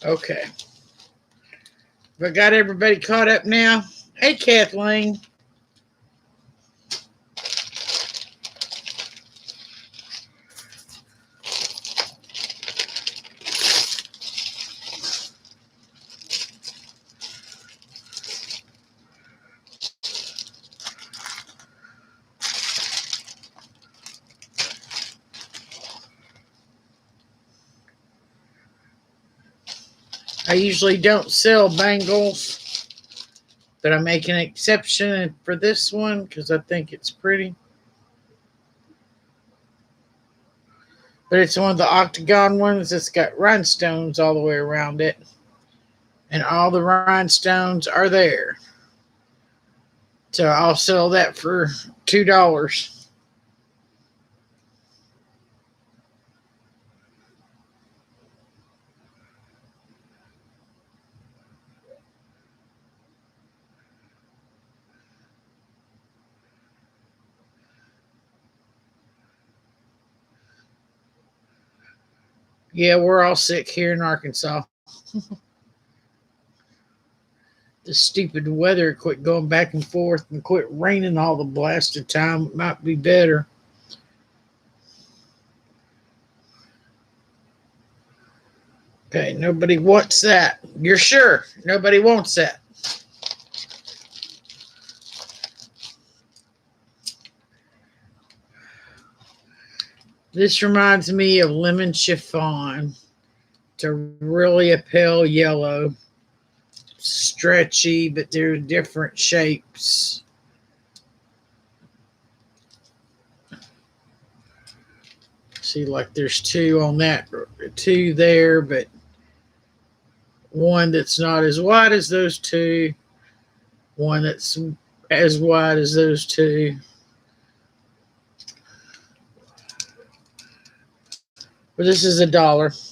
Okay. I got everybody caught up now. Hey, Kathleen. I usually don't sell bangles, but I make an exception for this one because I think it's pretty. But it's one of the octagon ones that's got rhinestones all the way around it. and all the rhinestones are there. So I'll sell that for $2. Yeah, we're all sick here in Arkansas. The stupid weather quit going back and forth and quit raining all the blasted time. It might be better. Okay, nobody wants that. You're sure? Nobody wants that. This reminds me of lemon chiffon. It's a really a pale yellow, stretchy, but they're different shapes. See, like there's two on that, two there, but one that's not as wide as those two, one that's as wide as those two. But this is $1.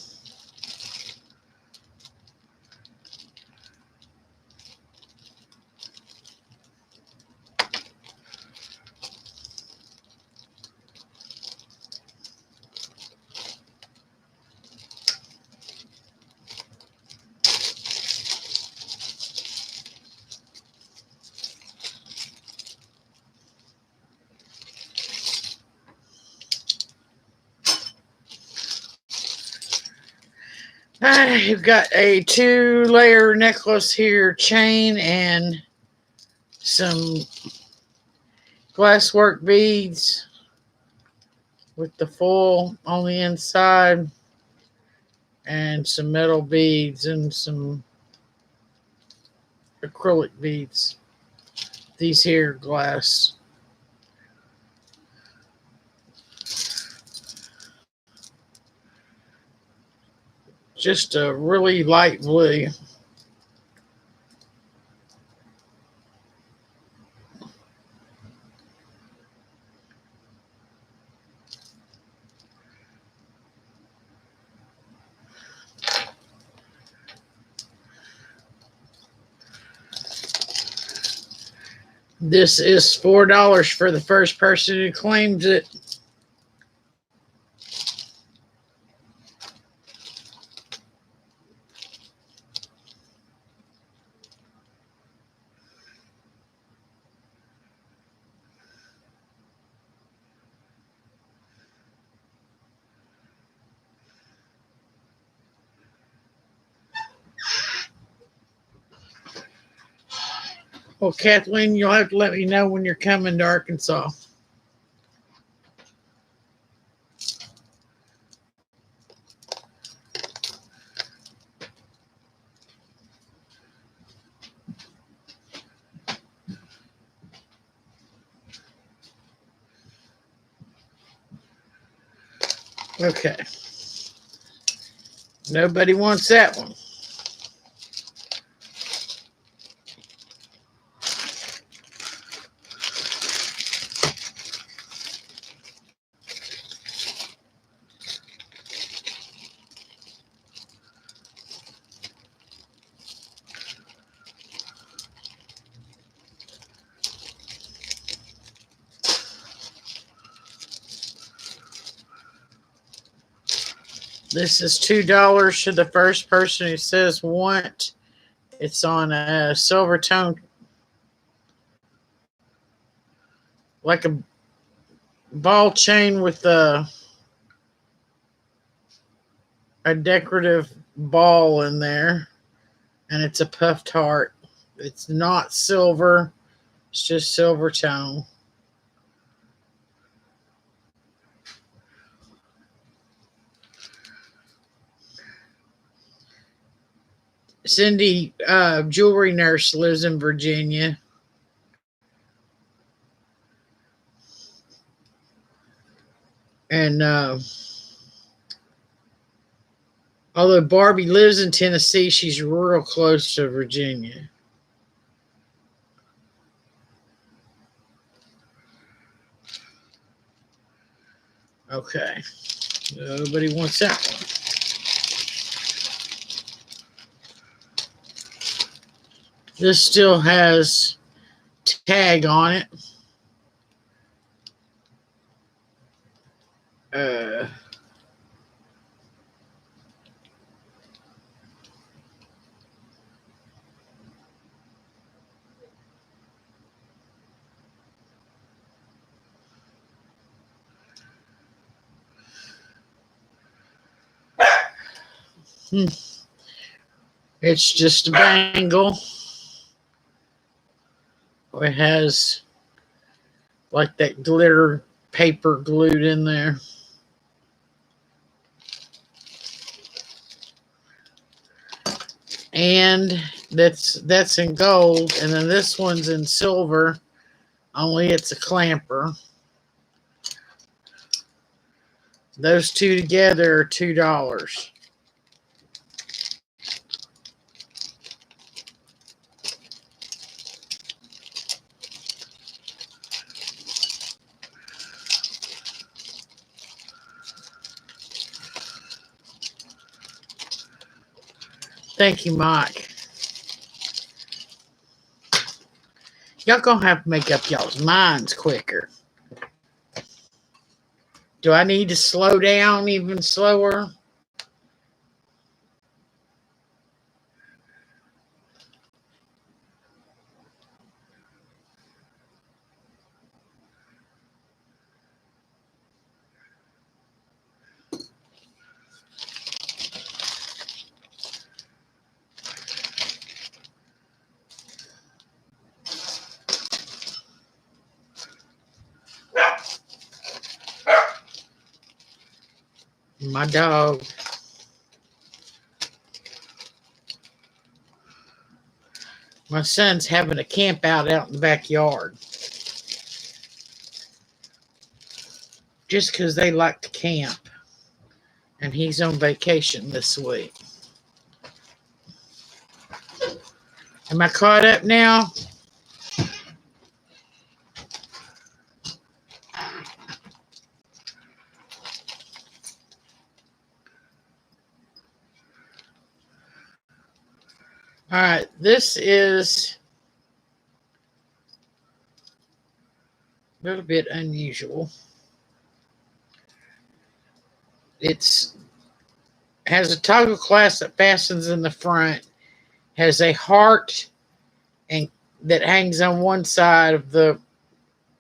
I've got a 2-layer necklace here, chain, and some glasswork beads with the foil on the inside, and some metal beads and some acrylic beads. These here glass. Just a really light blue. This is $4 for the first person who claims it. Well, Kathleen, you'll have to let me know when you're coming to Arkansas. Okay. Nobody wants that one. This is $2 to the first person who says want. It's on a silver tone, like a ball chain with a decorative ball in there, and it's a puffed heart. It's not silver, it's just silver tone. Cindy, jewelry nurse, lives in Virginia. And Although Barbie lives in Tennessee, she's real close to Virginia. Okay. Nobody wants that one. This still has tag on it. Uh, it's just a bangle. It has like that glitter paper glued in there. And that's in gold, and then this one's in silver, only it's a clamper. Those two together are $2. Thank you, Mike. Y'all gonna have to make up y'all's minds quicker. Do I need to slow down even slower? My dog. My son's having a camp out in the backyard. Just because they like to camp. And he's on vacation this week. Am I caught up now? All right, this is a little bit unusual. It's has a toggle clasp that fastens in the front, has a heart and that hangs on one side of the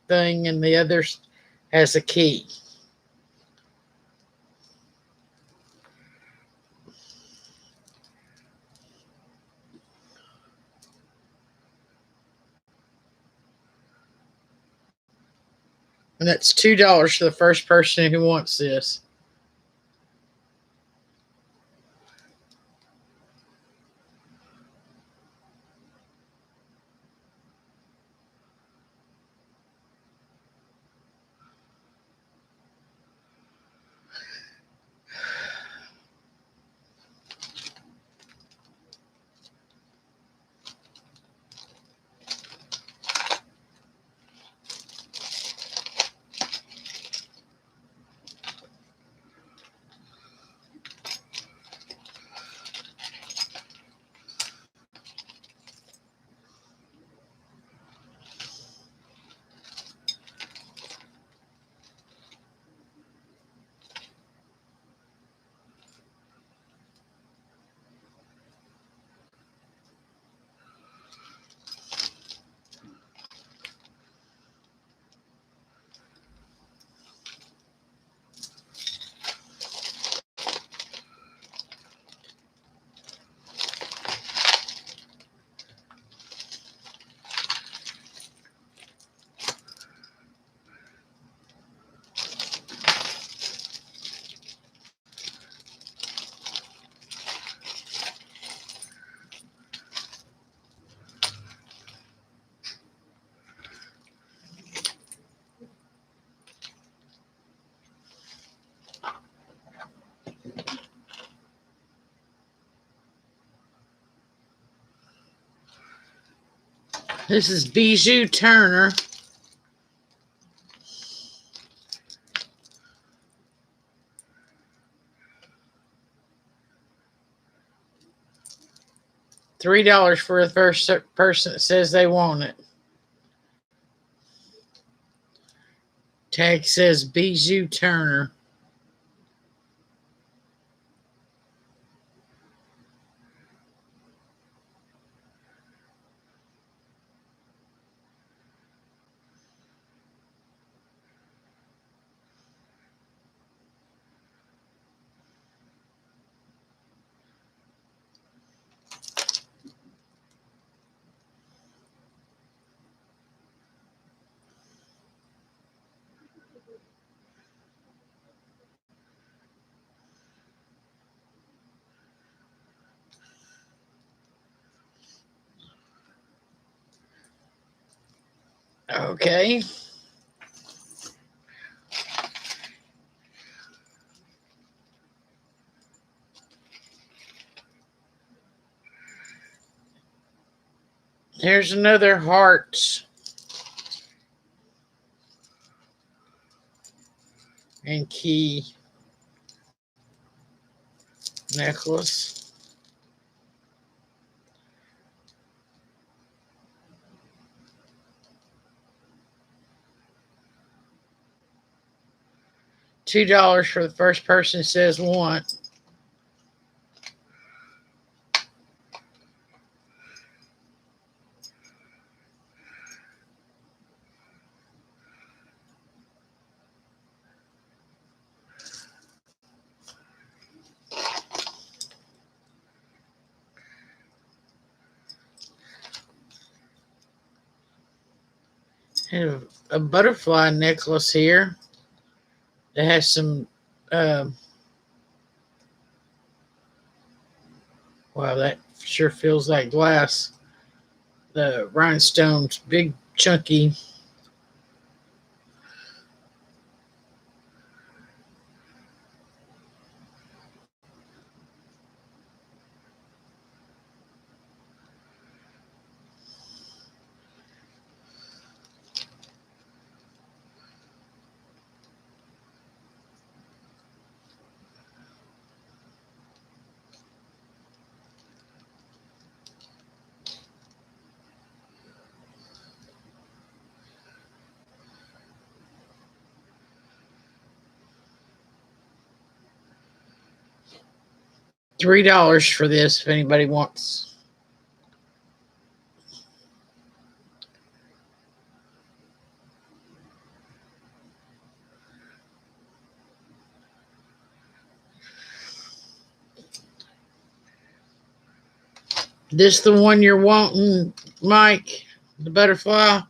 thing, and the other has a key. And that's $2 for the first person who wants this. This is Bijou Turner. $3 for the first person that says they want it. Tag says Bijou Turner. Okay. Here's another heart and key necklace. $2 for the first person that says want. And a butterfly necklace here that has some. Wow, that sure feels like glass. The rhinestones, big, chunky. $3 for this if anybody wants. This the one you're wanting, Mike? The butterfly?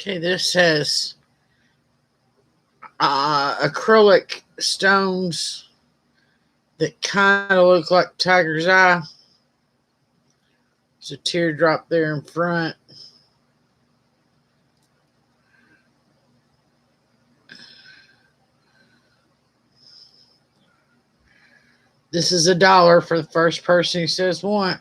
Okay, this has acrylic stones that kind of look like tiger's eye. There's a teardrop there in front. This is $1 for the first person who says want.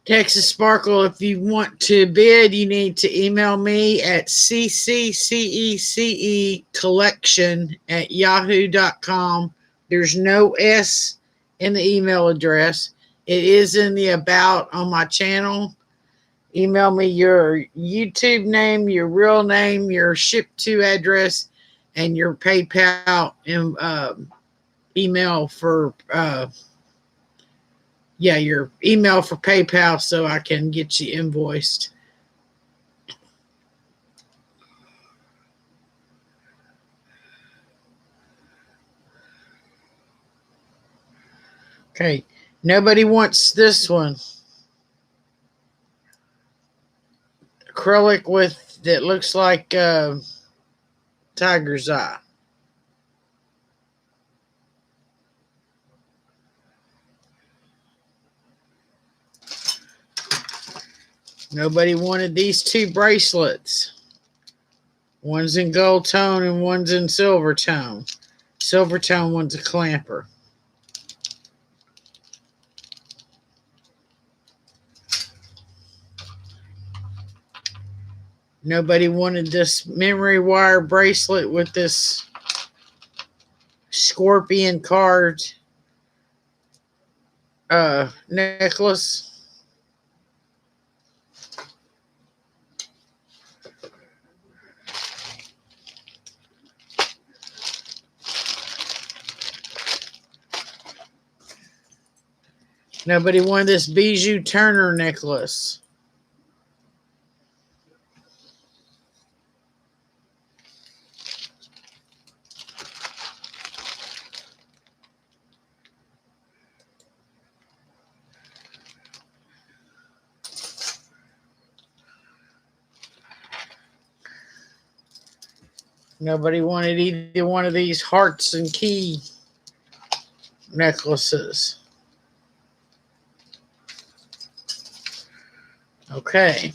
Texas Sparkle, if you want to bid, you need to email me at cccececollection@yahoo.com. There's no S in the email address. It is in the about on my channel. Email me your YouTube name, your real name, your ship to address, and your PayPal email for your email for PayPal so I can get you invoiced. Okay, nobody wants this one. Acrylic with that looks like tiger's eye. Nobody wanted these two bracelets. One's in gold tone and one's in silver tone. Silver tone one's a clamper. Nobody wanted this memory wire bracelet with this scorpion card necklace. Nobody wanted this Bijou Turner necklace. Nobody wanted either one of these hearts and key necklaces. Okay.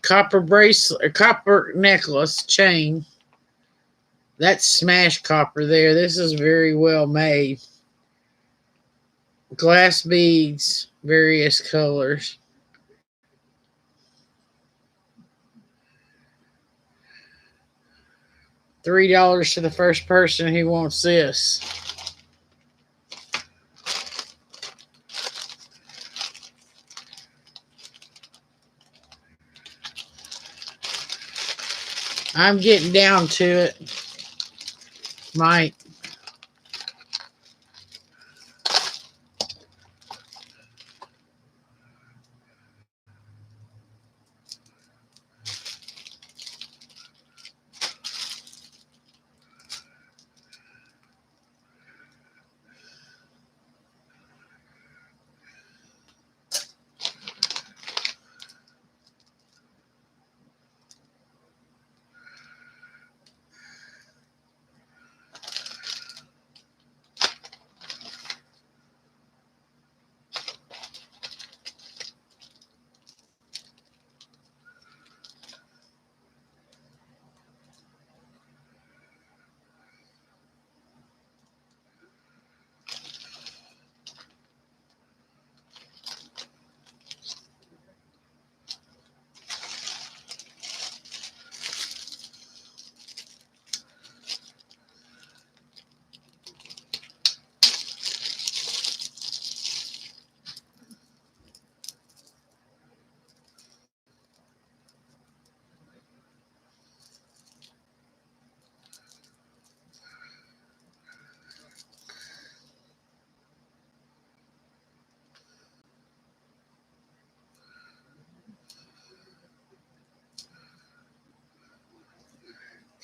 Copper bracelet, or copper necklace chain. That's smashed copper there. This is very well made. Glass beads, various colors. $3 to the first person who wants this. I'm getting down to it. Might.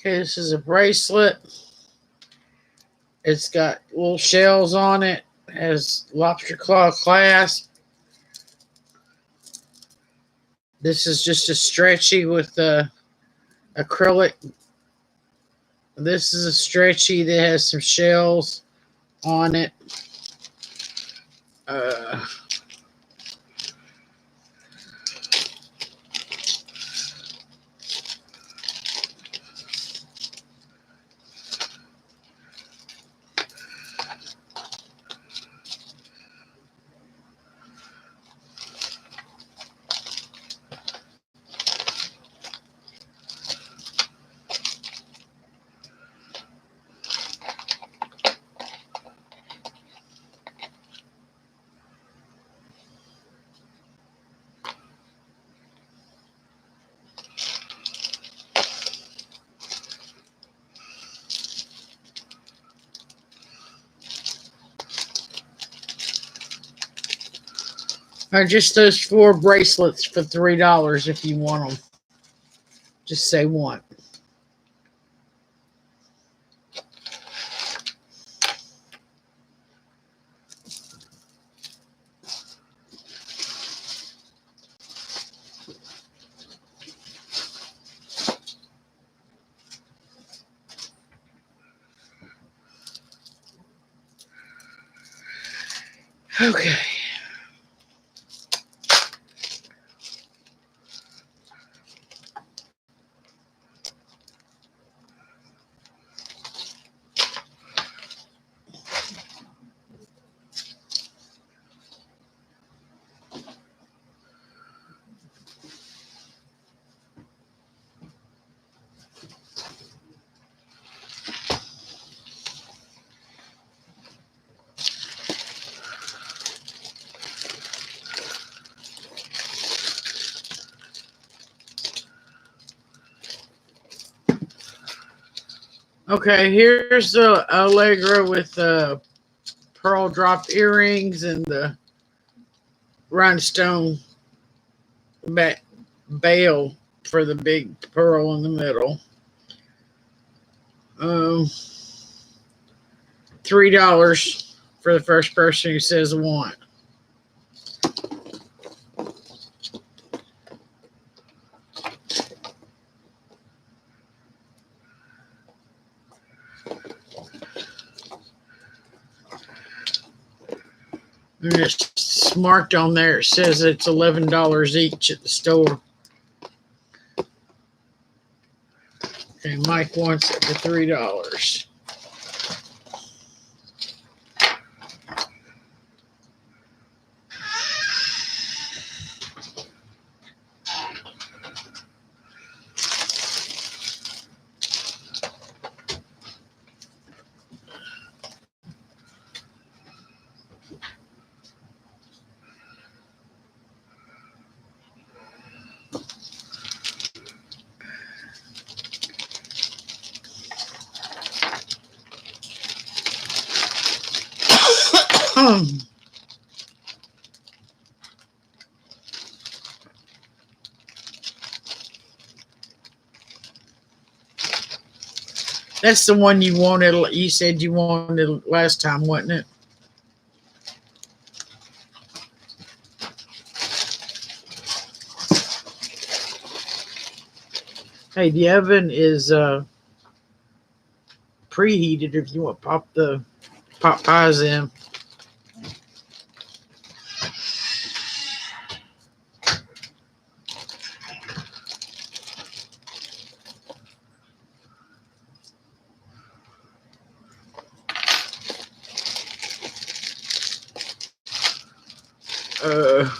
Okay, this is a bracelet. It's got little shells on it. It has lobster claw clasp. This is just a stretchy with acrylic. This is a stretchy that has some shells on it. Uh, or just those 4 bracelets for $3 if you want them. Just say one. Okay. Okay, here's the Allegra with the pearl drop earrings and the rhinestone bail for the big pearl in the middle. Um, $3 for the first person who says want. And it's marked on there. It says it's $11 each at the store. Okay, Mike wants it for $3. That's the one you wanted. You said you wanted last time, wasn't it? Hey, the oven is preheated if you want to pop the pot pies in. Uh,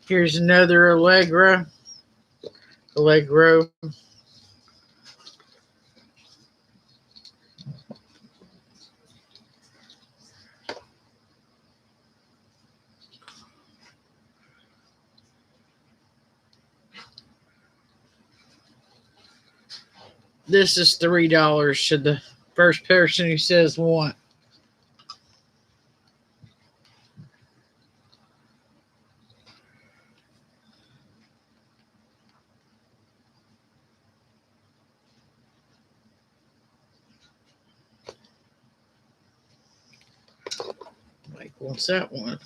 Here's another Allegro. This is $3 to the first person who says want. Mike wants that one.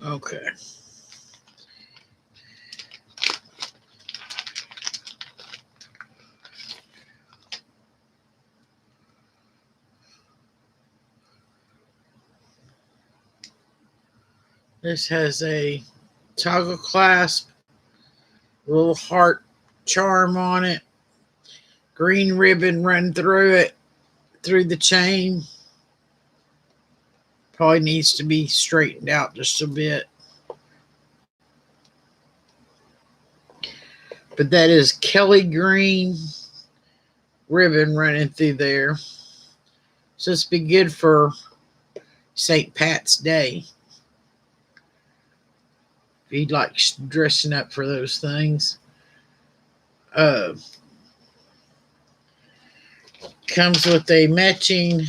Okay. This has a toggle clasp, little heart charm on it, green ribbon run through it, through the chain. Probably needs to be straightened out just a bit. But that is Kelly green ribbon running through there. So this be good for St. Pat's Day. If you'd like dressing up for those things. Comes with a matching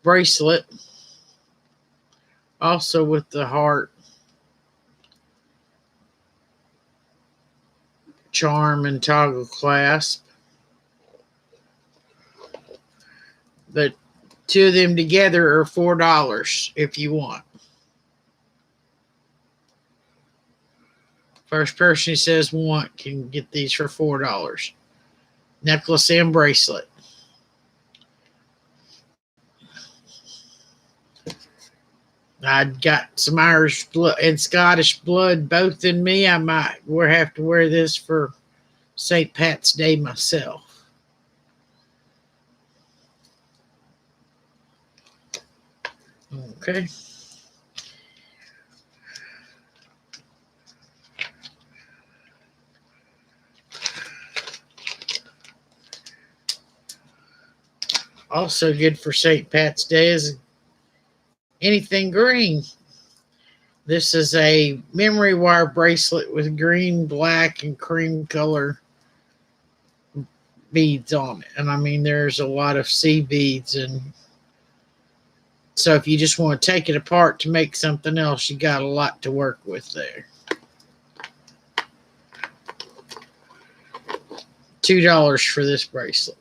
bracelet. Also with the heart charm and toggle clasp. The two of them together are $4 if you want. First person who says want can get these for $4. Necklace and bracelet. I got some Irish blood and Scottish blood both in me. I might have to wear this for St. Pat's Day myself. Okay. Also good for St. Pat's Day is anything green. This is a memory wire bracelet with green, black, and cream color beads on it. And I mean, there's a lot of sea beads. And so if you just want to take it apart to make something else, you got a lot to work with there. $2 for this bracelet.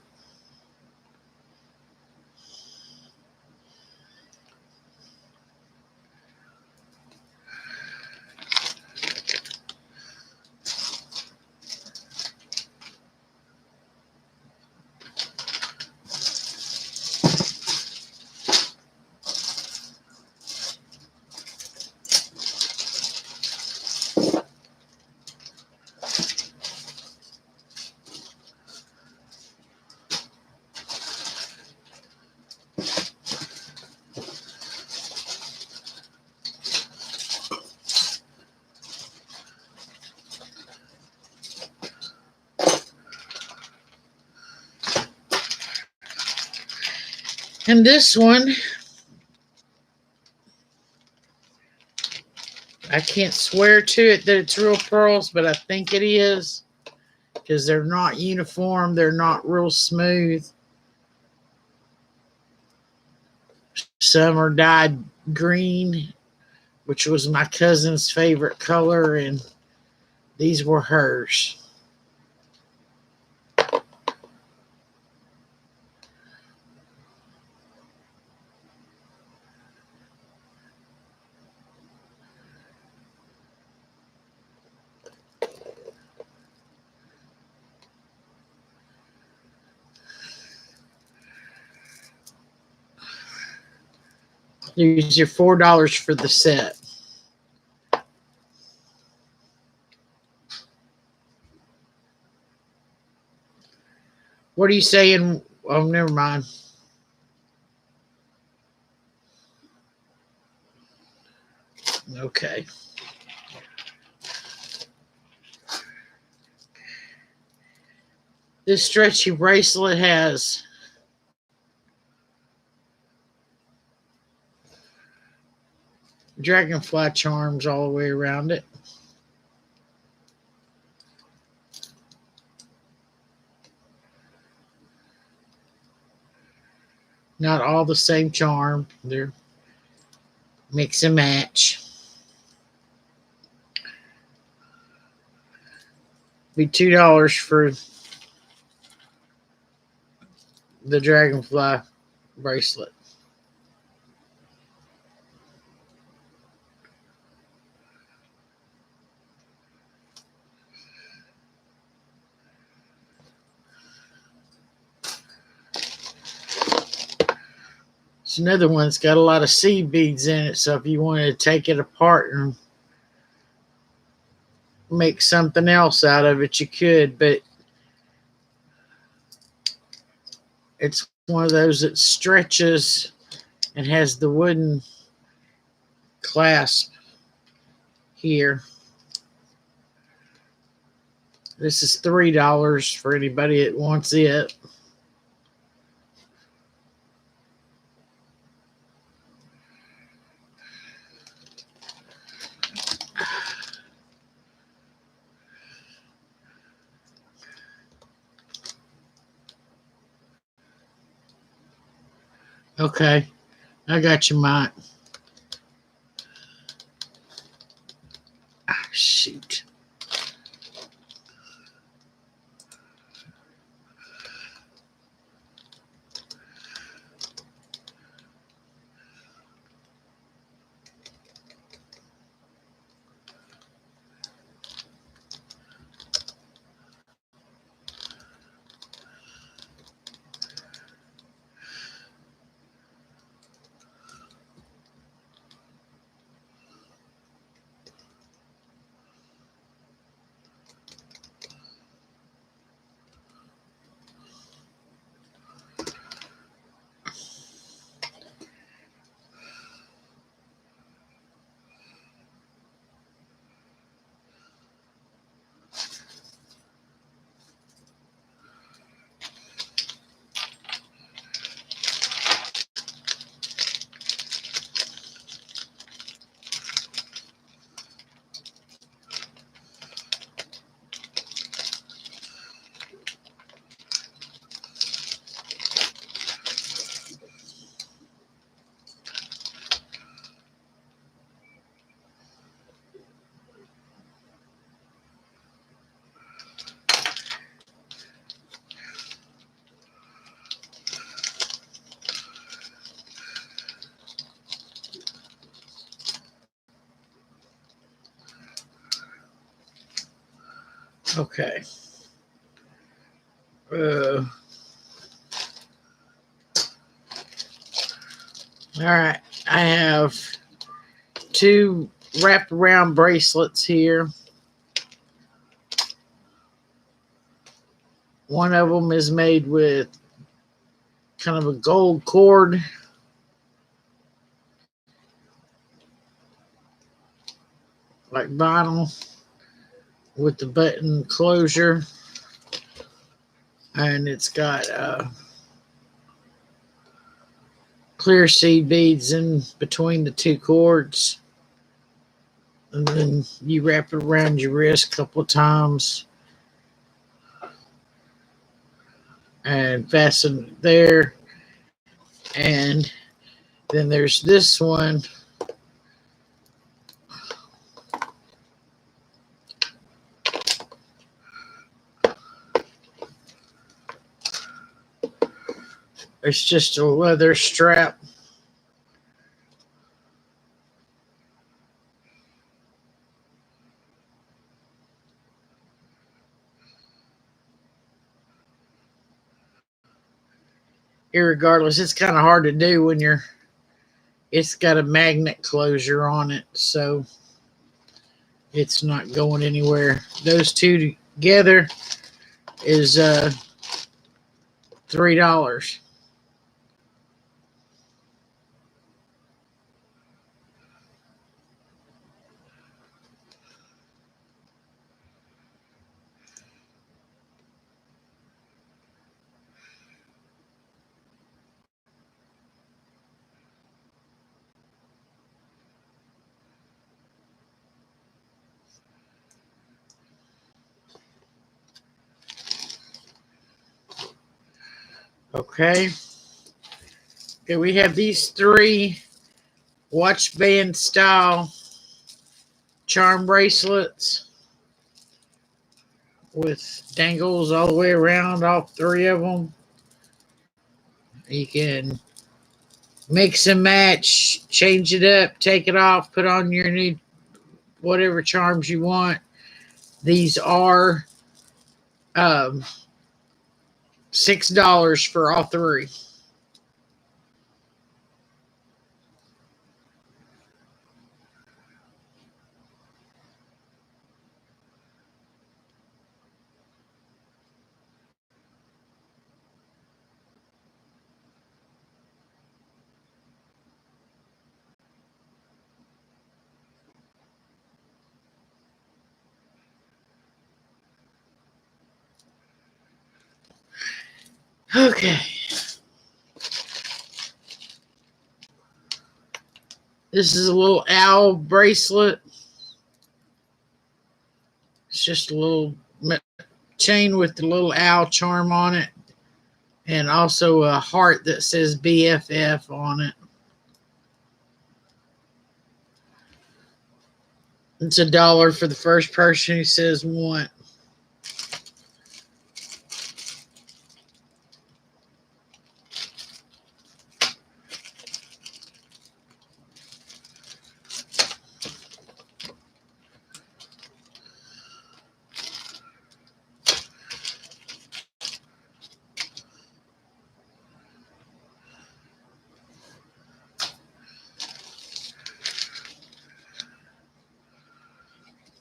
And this one, I can't swear to it that it's real pearls, but I think it is because they're not uniform. They're not real smooth. Some are dyed green, which was my cousin's favorite color, and these were hers. Use your $4 for the set. What are you saying? Oh, never mind. Okay. This stretchy bracelet has dragonfly charms all the way around it. Not all the same charm. They're mix and match. Be $2 for the dragonfly bracelet. It's another one that's got a lot of seed beads in it, so if you wanted to take it apart and make something else out of it, you could, but it's one of those that stretches and has the wooden clasp here. This is $3 for anybody that wants it. Okay, I got you, Mike. Ah, shoot. Okay. All right. I have two wraparound bracelets here. One of them is made with kind of a gold cord. Like vinyl with the button closure. And it's got clear seed beads in between the two cords. And then you wrap it around your wrist a couple of times and fasten it there. And then there's this one. It's just a leather strap. Irregardless, it's kind of hard to do when you're it's got a magnet closure on it, so it's not going anywhere. Those two together is $3. Okay. Okay, we have these three watch band style charm bracelets with dangles all the way around, all three of them. You can mix and match, change it up, take it off, put on your new whatever charms you want. These are um, $6 for all three. Okay. This is a little owl bracelet. It's just a little chain with the little owl charm on it, and also a heart that says BFF on it. It's $1 for the first person who says want.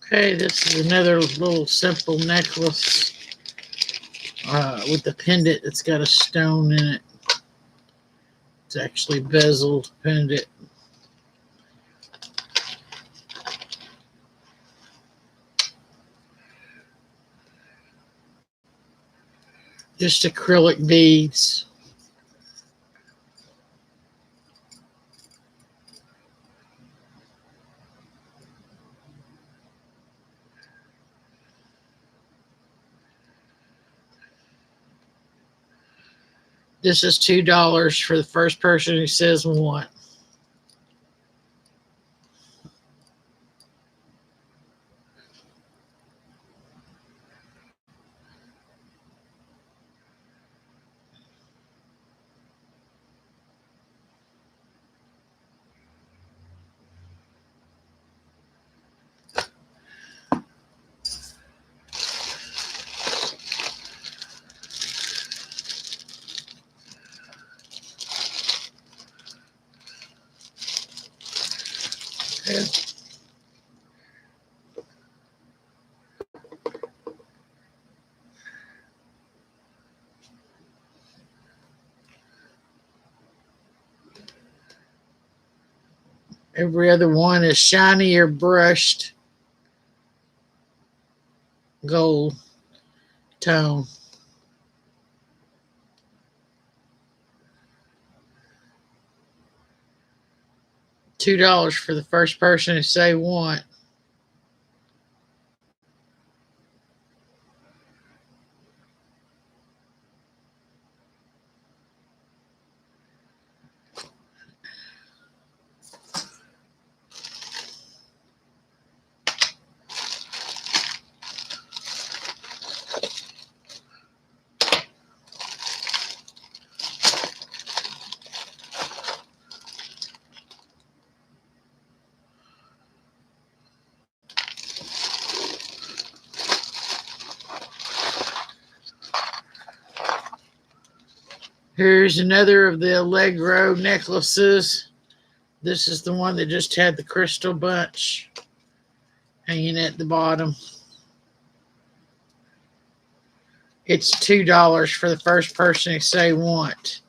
Okay, this is another little simple necklace with the pendant that's got a stone in it. It's actually bezeled pendant. Just acrylic beads. This is $2 for the first person who says want. Okay. Every other one is shiny or brushed gold tone. $2 for the first person to say want. Here's another of the Allegro necklaces. This is the one that just had the crystal bunch hanging at the bottom. It's $2 for the first person to say want.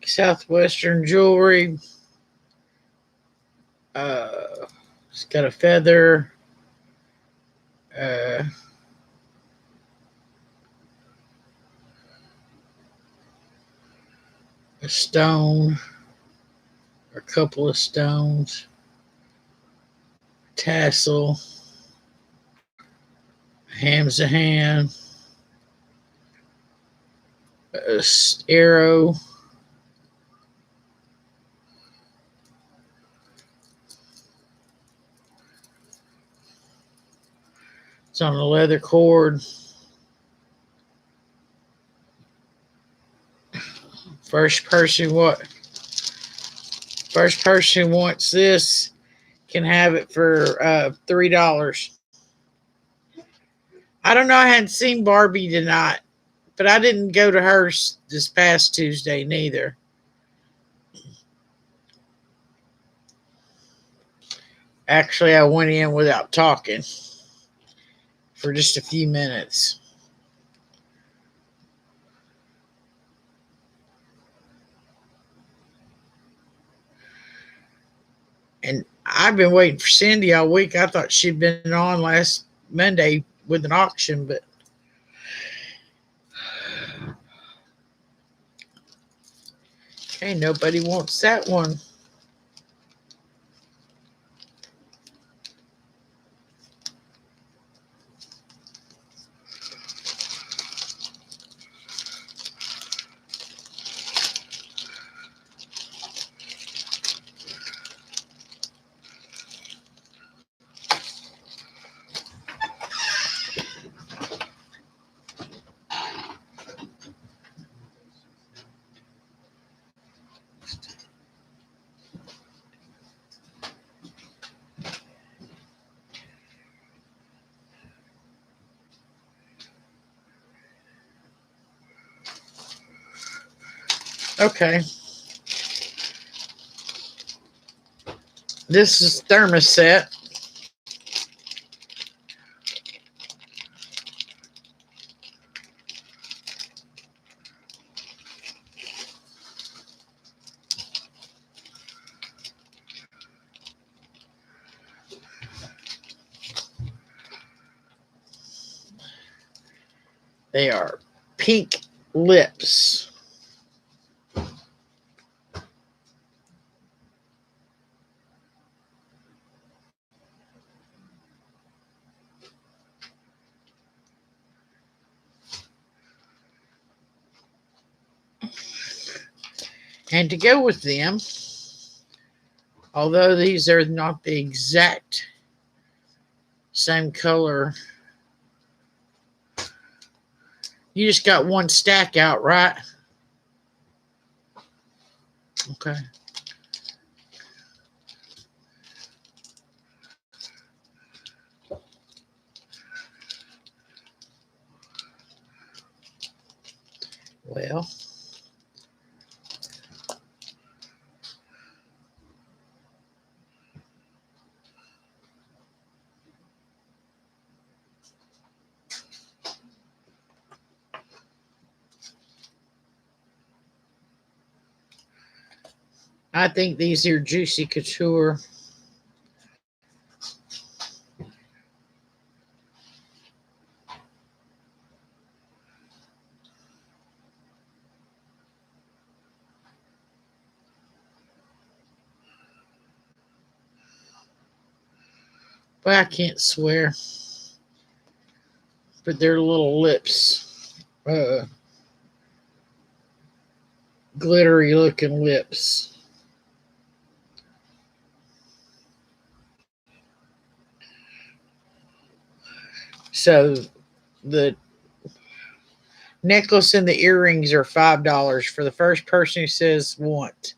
Southwestern jewelry. It's got a feather. Uh, a stone. A couple of stones. Tassel. Ham's a hand. A arrow. It's on a leather cord. First person wants this can have it for $3. I don't know. I hadn't seen Barbie tonight, but I didn't go to hers this past Tuesday neither. Actually, I went in without talking for just a few minutes. And I've been waiting for Cindy all week. I thought she'd been on last Monday with an auction, but hey, nobody wants that one. Okay. This is thermoset. They are pink lips. And to go with them, although these are not the exact same color, you just got one stack out, right? Okay. Well, I think these are Juicy Couture. But I can't swear. But their little lips. Glittery looking lips. So the necklace and the earrings are $5 for the first person who says want.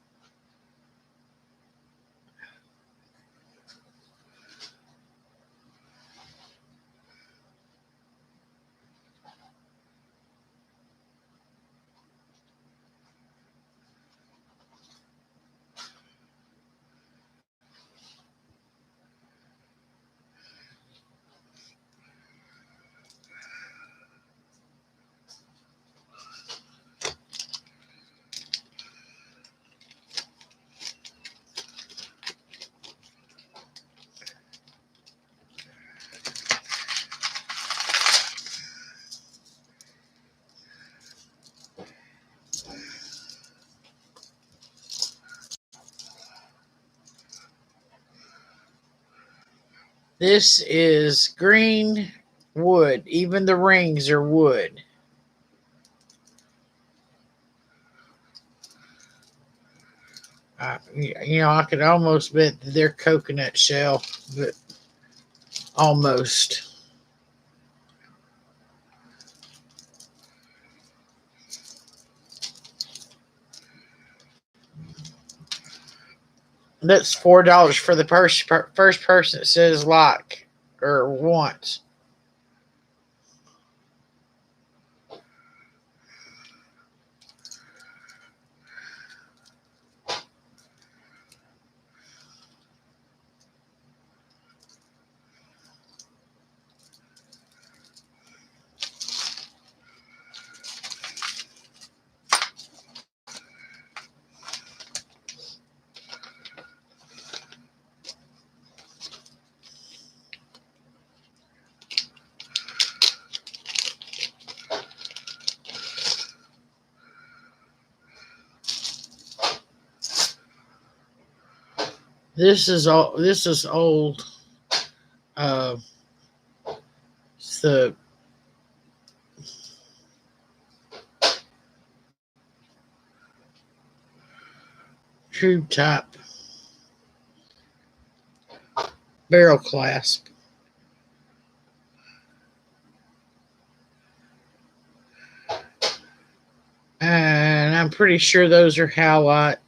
This is green wood. Even the rings are wood. I could almost bet that they're coconut shell, but almost. That's $4 for the first person that says like or wants. This is all. This is old. Uh, it's the true type barrel clasp. And I'm pretty sure those are halite,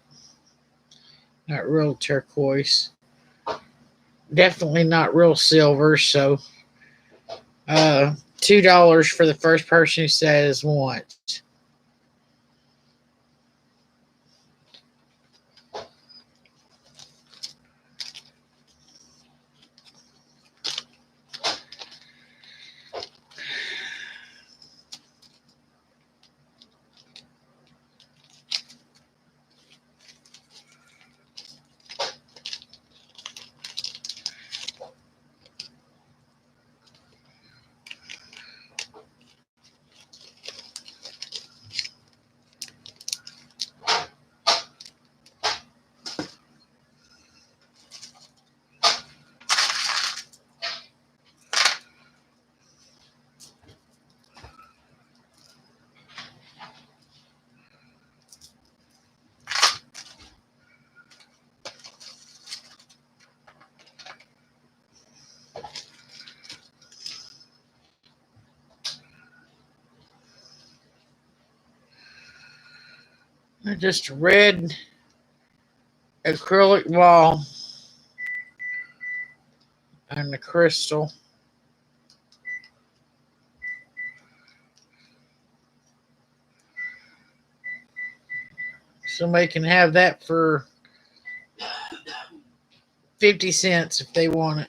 not real turquoise. Definitely not real silver. So, $2 for the first person who says want. Just a red acrylic wall and the crystal. Somebody can have that for 50 cents if they want it.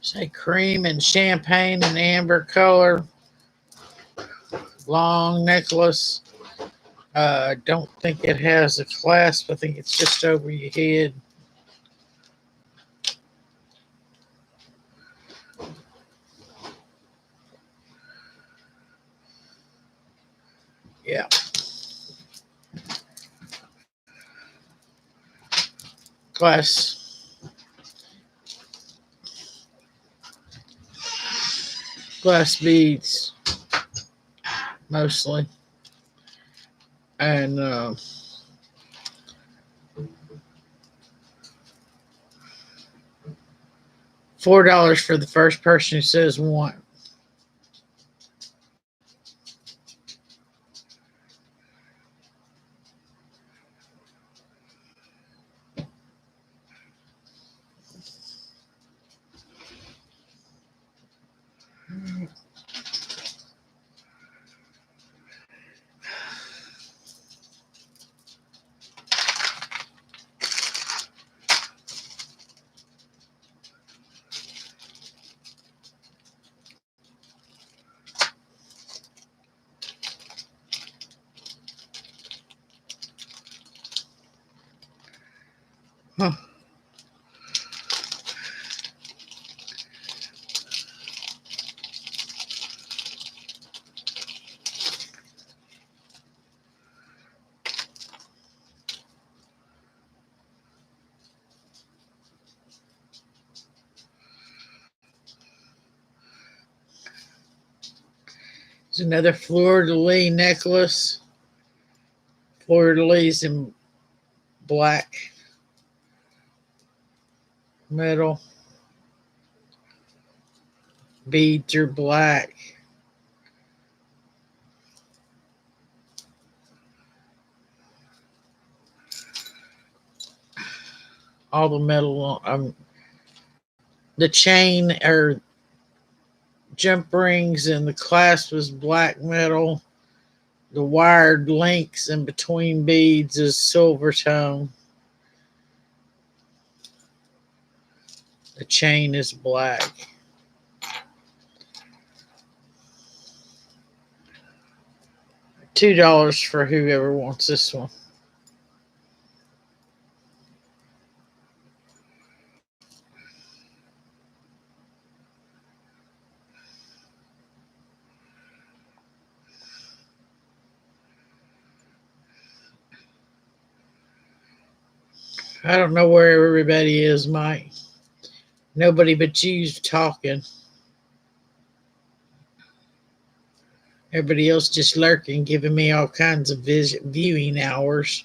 Say cream and champagne and amber color. Long necklace. Don't think it has a clasp. I think it's just over your head. Yeah. Glass beads mostly, and $4 for the first person who says one. Huh. There's another fleur-de-lis necklace. Fleur-de-lis in black metal. Beads are black. All the metal, the chain or jump rings and the clasp is black metal. The wired links in between beads is silver tone. The chain is black. $2 for whoever wants this one. I don't know where everybody is, Mike. Nobody but you's talking. Everybody else just lurking, giving me all kinds of viewing hours.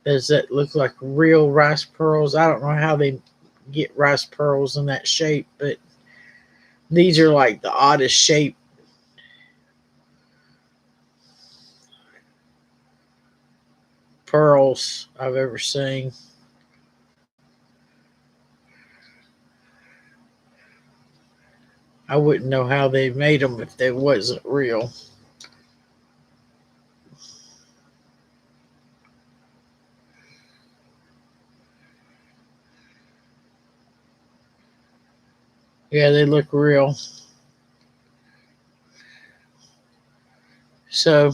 Does that look like real rice pearls? I don't know how they get rice pearls in that shape, but these are like the oddest shape pearls I've ever seen. I wouldn't know how they made them if they wasn't real. Yeah, they look real. So,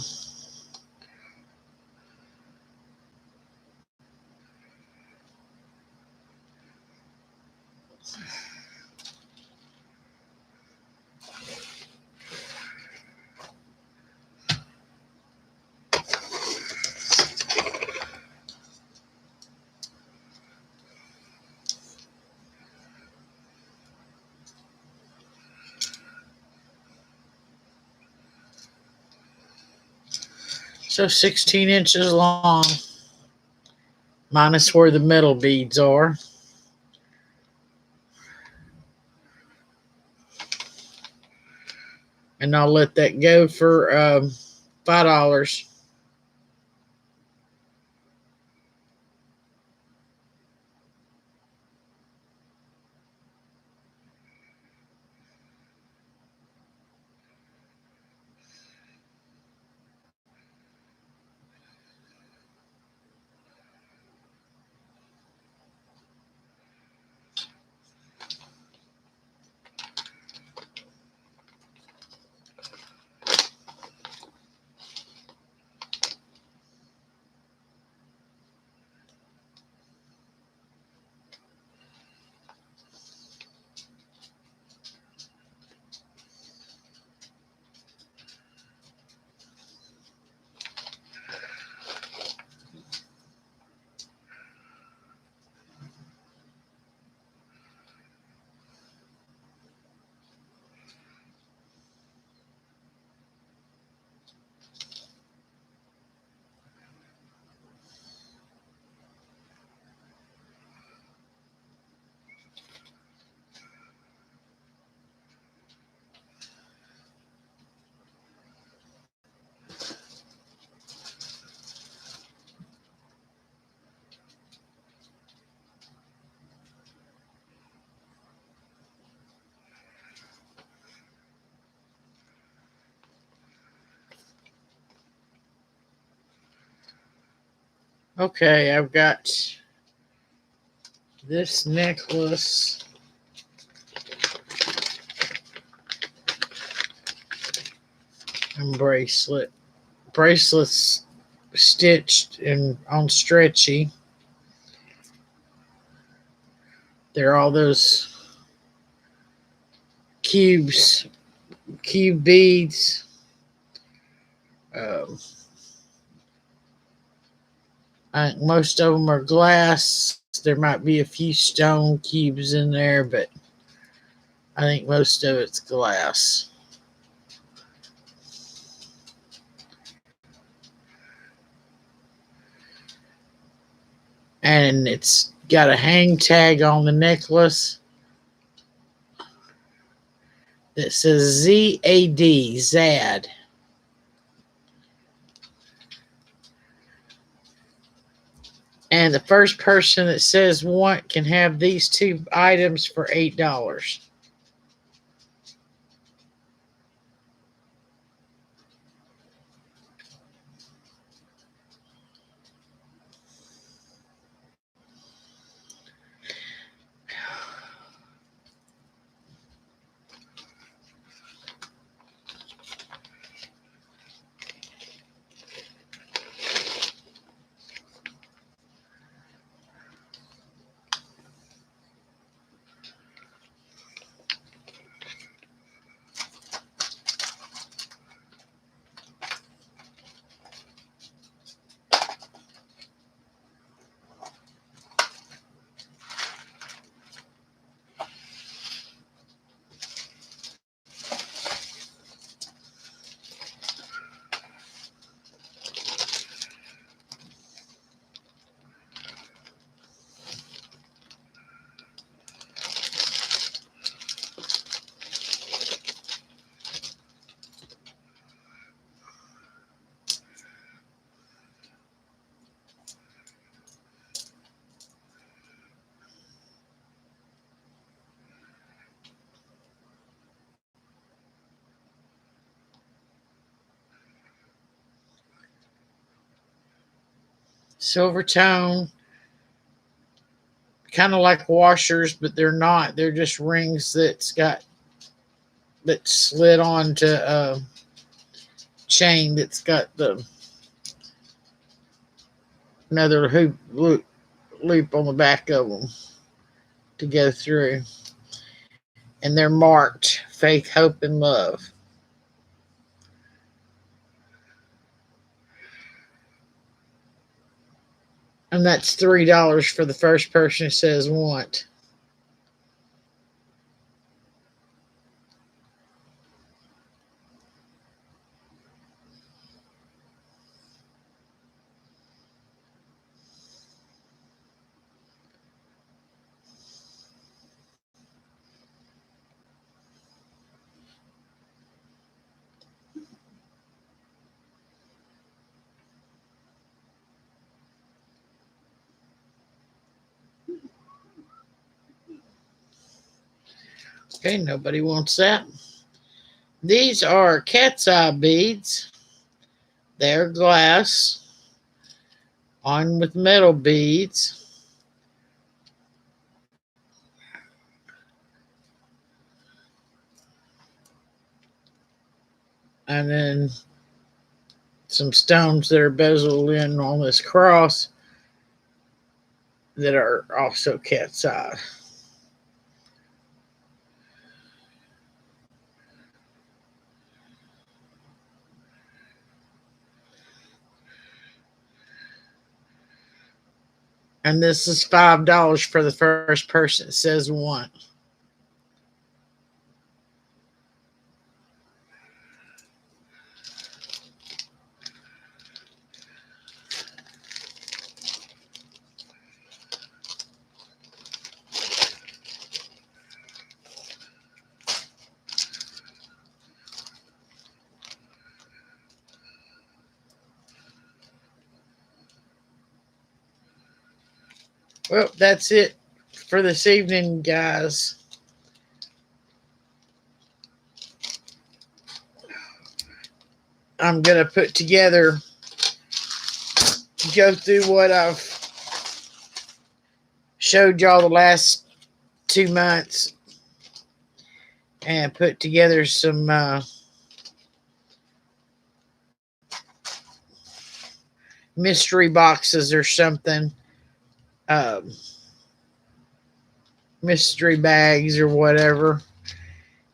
so 16 inches long, minus where the metal beads are. And I'll let that go for $5. Okay, I've got this necklace and bracelet. Bracelets stitched and on stretchy. They're all those cubes, cube beads. Um, I think most of them are glass. There might be a few stone cubes in there, but I think most of it's glass. And it's got a hang tag on the necklace that says ZAD, ZAD. And the first person that says want can have these two items for $8. silver tone, kind of like washers, but they're not. They're just rings that slid onto a chain that's got the another loop on the back of them to go through, and they're marked faith, hope, and love. And that's $3 for the first person who says want. Okay, nobody wants that. These are cat's eye beads. They're glass on with metal beads. And then some stones that are bezeled in on this cross that are also cat's eye. And this is $5 for the first person that says one. Well, that's it for this evening, guys. I'm going to put together, go through what I've showed y'all the last 2 months and put together some mystery boxes or something, um, mystery bags or whatever.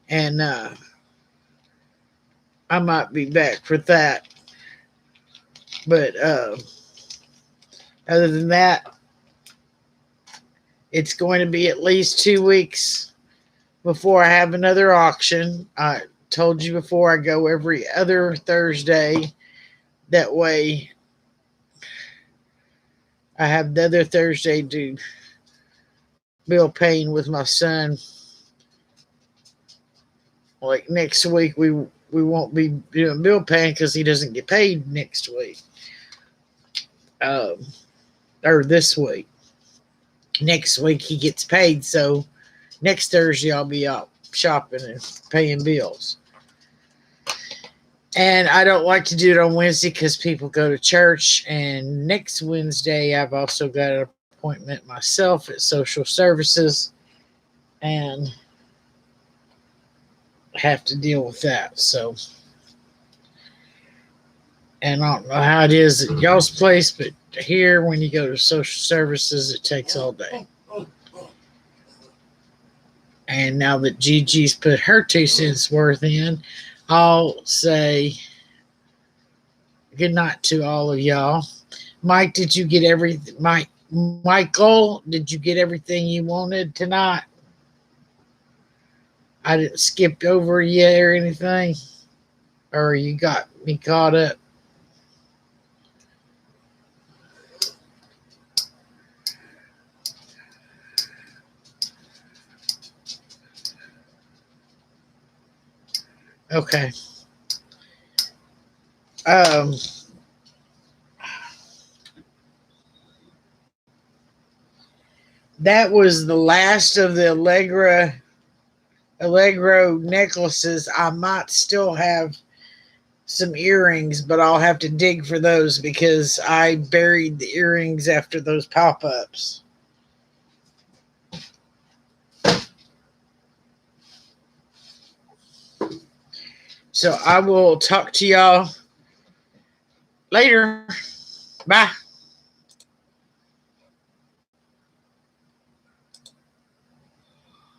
And I might be back for that. But other than that, it's going to be at least 2 weeks before I have another auction. I told you before, I go every other Thursday. That way I have the other Thursday to bill paying with my son. Like next week, we won't be doing bill paying because he doesn't get paid next week. Or this week. Next week he gets paid, so next Thursday I'll be out shopping and paying bills. And I don't like to do it on Wednesday because people go to church. And next Wednesday I've also got an appointment myself at social services and have to deal with that. So, and I don't know how it is at y'all's place, but here when you go to social services, it takes all day. And now that Gigi's put her 2 cents worth in, I'll say good night to all of y'all. Mike, did you get everything? Michael, did you get everything you wanted tonight? I didn't skip over you or anything, or you got me caught up. Okay. That was the last of the Allegro necklaces. I might still have some earrings, but I'll have to dig for those because I buried the earrings after those pop-ups. So I will talk to y'all later. Bye.